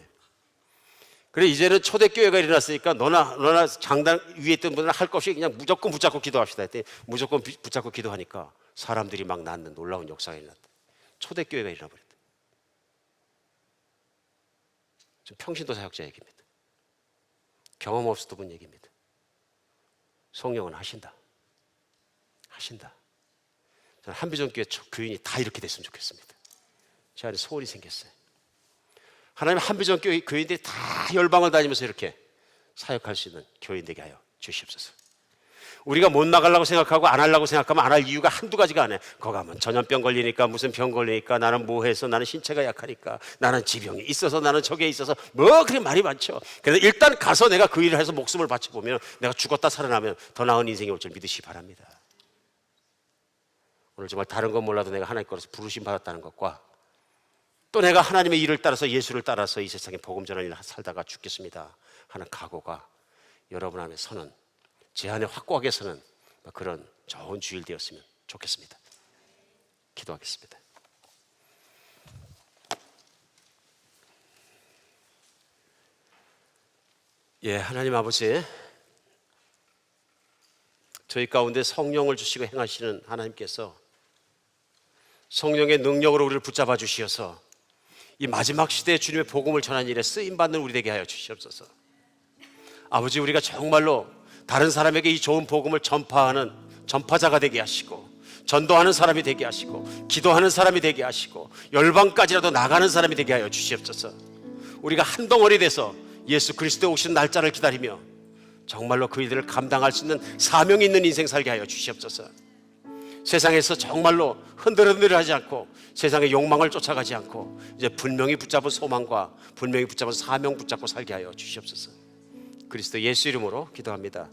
그래 이제는 초대교회가 일어났으니까 너나 장단 위에 있던 분들은 할 것 없이 그냥 무조건 붙잡고 기도합시다 했더니 무조건 붙잡고 기도하니까 사람들이 막 낫는 놀라운 역사가 일어났대. 초대교회가 일어나 버렸대. 좀 평신도 사역자 얘기입니다. 경험 없었던 분 얘기입니다. 성령은 하신다. 저는 한비전교회 교인이 다 이렇게 됐으면 좋겠습니다. 제 안에 소원이 생겼어요. 하나님 한비전교회 교인들이 다 열방을 다니면서 이렇게 사역할 수 있는 교인 되게 하여 주시옵소서. 우리가 못 나가려고 생각하고 안 하려고 생각하면 안 할 이유가 한두 가지가 아니에요. 거기 가면 전염병 걸리니까 무슨 병 걸리니까 나는 뭐 해서 나는 신체가 약하니까 나는 지병이 있어서 나는 저게 있어서 뭐 그래 말이 많죠. 그래서 일단 가서 내가 그 일을 해서 목숨을 바쳐보면 내가 죽었다 살아나면 더 나은 인생이 올 줄 믿으시기 바랍니다. 오늘 정말 다른 건 몰라도 내가 하나님 거라서 부르심 받았다는 것과 또 내가 하나님의 일을 따라서 예수를 따라서 이 세상에 복음 전하는 일을 살다가 죽겠습니다 하는 각오가 여러분 안에 서는, 제 안에 확고하게 서는 그런 좋은 주일 되었으면 좋겠습니다. 기도하겠습니다. 예, 하나님 아버지, 저희 가운데 성령을 주시고 행하시는 하나님께서 성령의 능력으로 우리를 붙잡아 주시어서 이 마지막 시대에 주님의 복음을 전하는 일에 쓰임받는 우리 되게 하여 주시옵소서. 아버지, 우리가 정말로 다른 사람에게 이 좋은 복음을 전파하는 전파자가 되게 하시고, 전도하는 사람이 되게 하시고, 기도하는 사람이 되게 하시고, 열방까지라도 나가는 사람이 되게 하여 주시옵소서. 우리가 한 덩어리 돼서 예수 그리스도 오시는 날짜를 기다리며 정말로 그 일들을 감당할 수 있는 사명이 있는 인생 살게 하여 주시옵소서. 세상에서 정말로 흔들흔들하지 않고 세상의 욕망을 쫓아가지 않고 이제 분명히 붙잡은 소망과 분명히 붙잡은 사명 붙잡고 살게 하여 주시옵소서. 그리스도 예수 이름으로 기도합니다.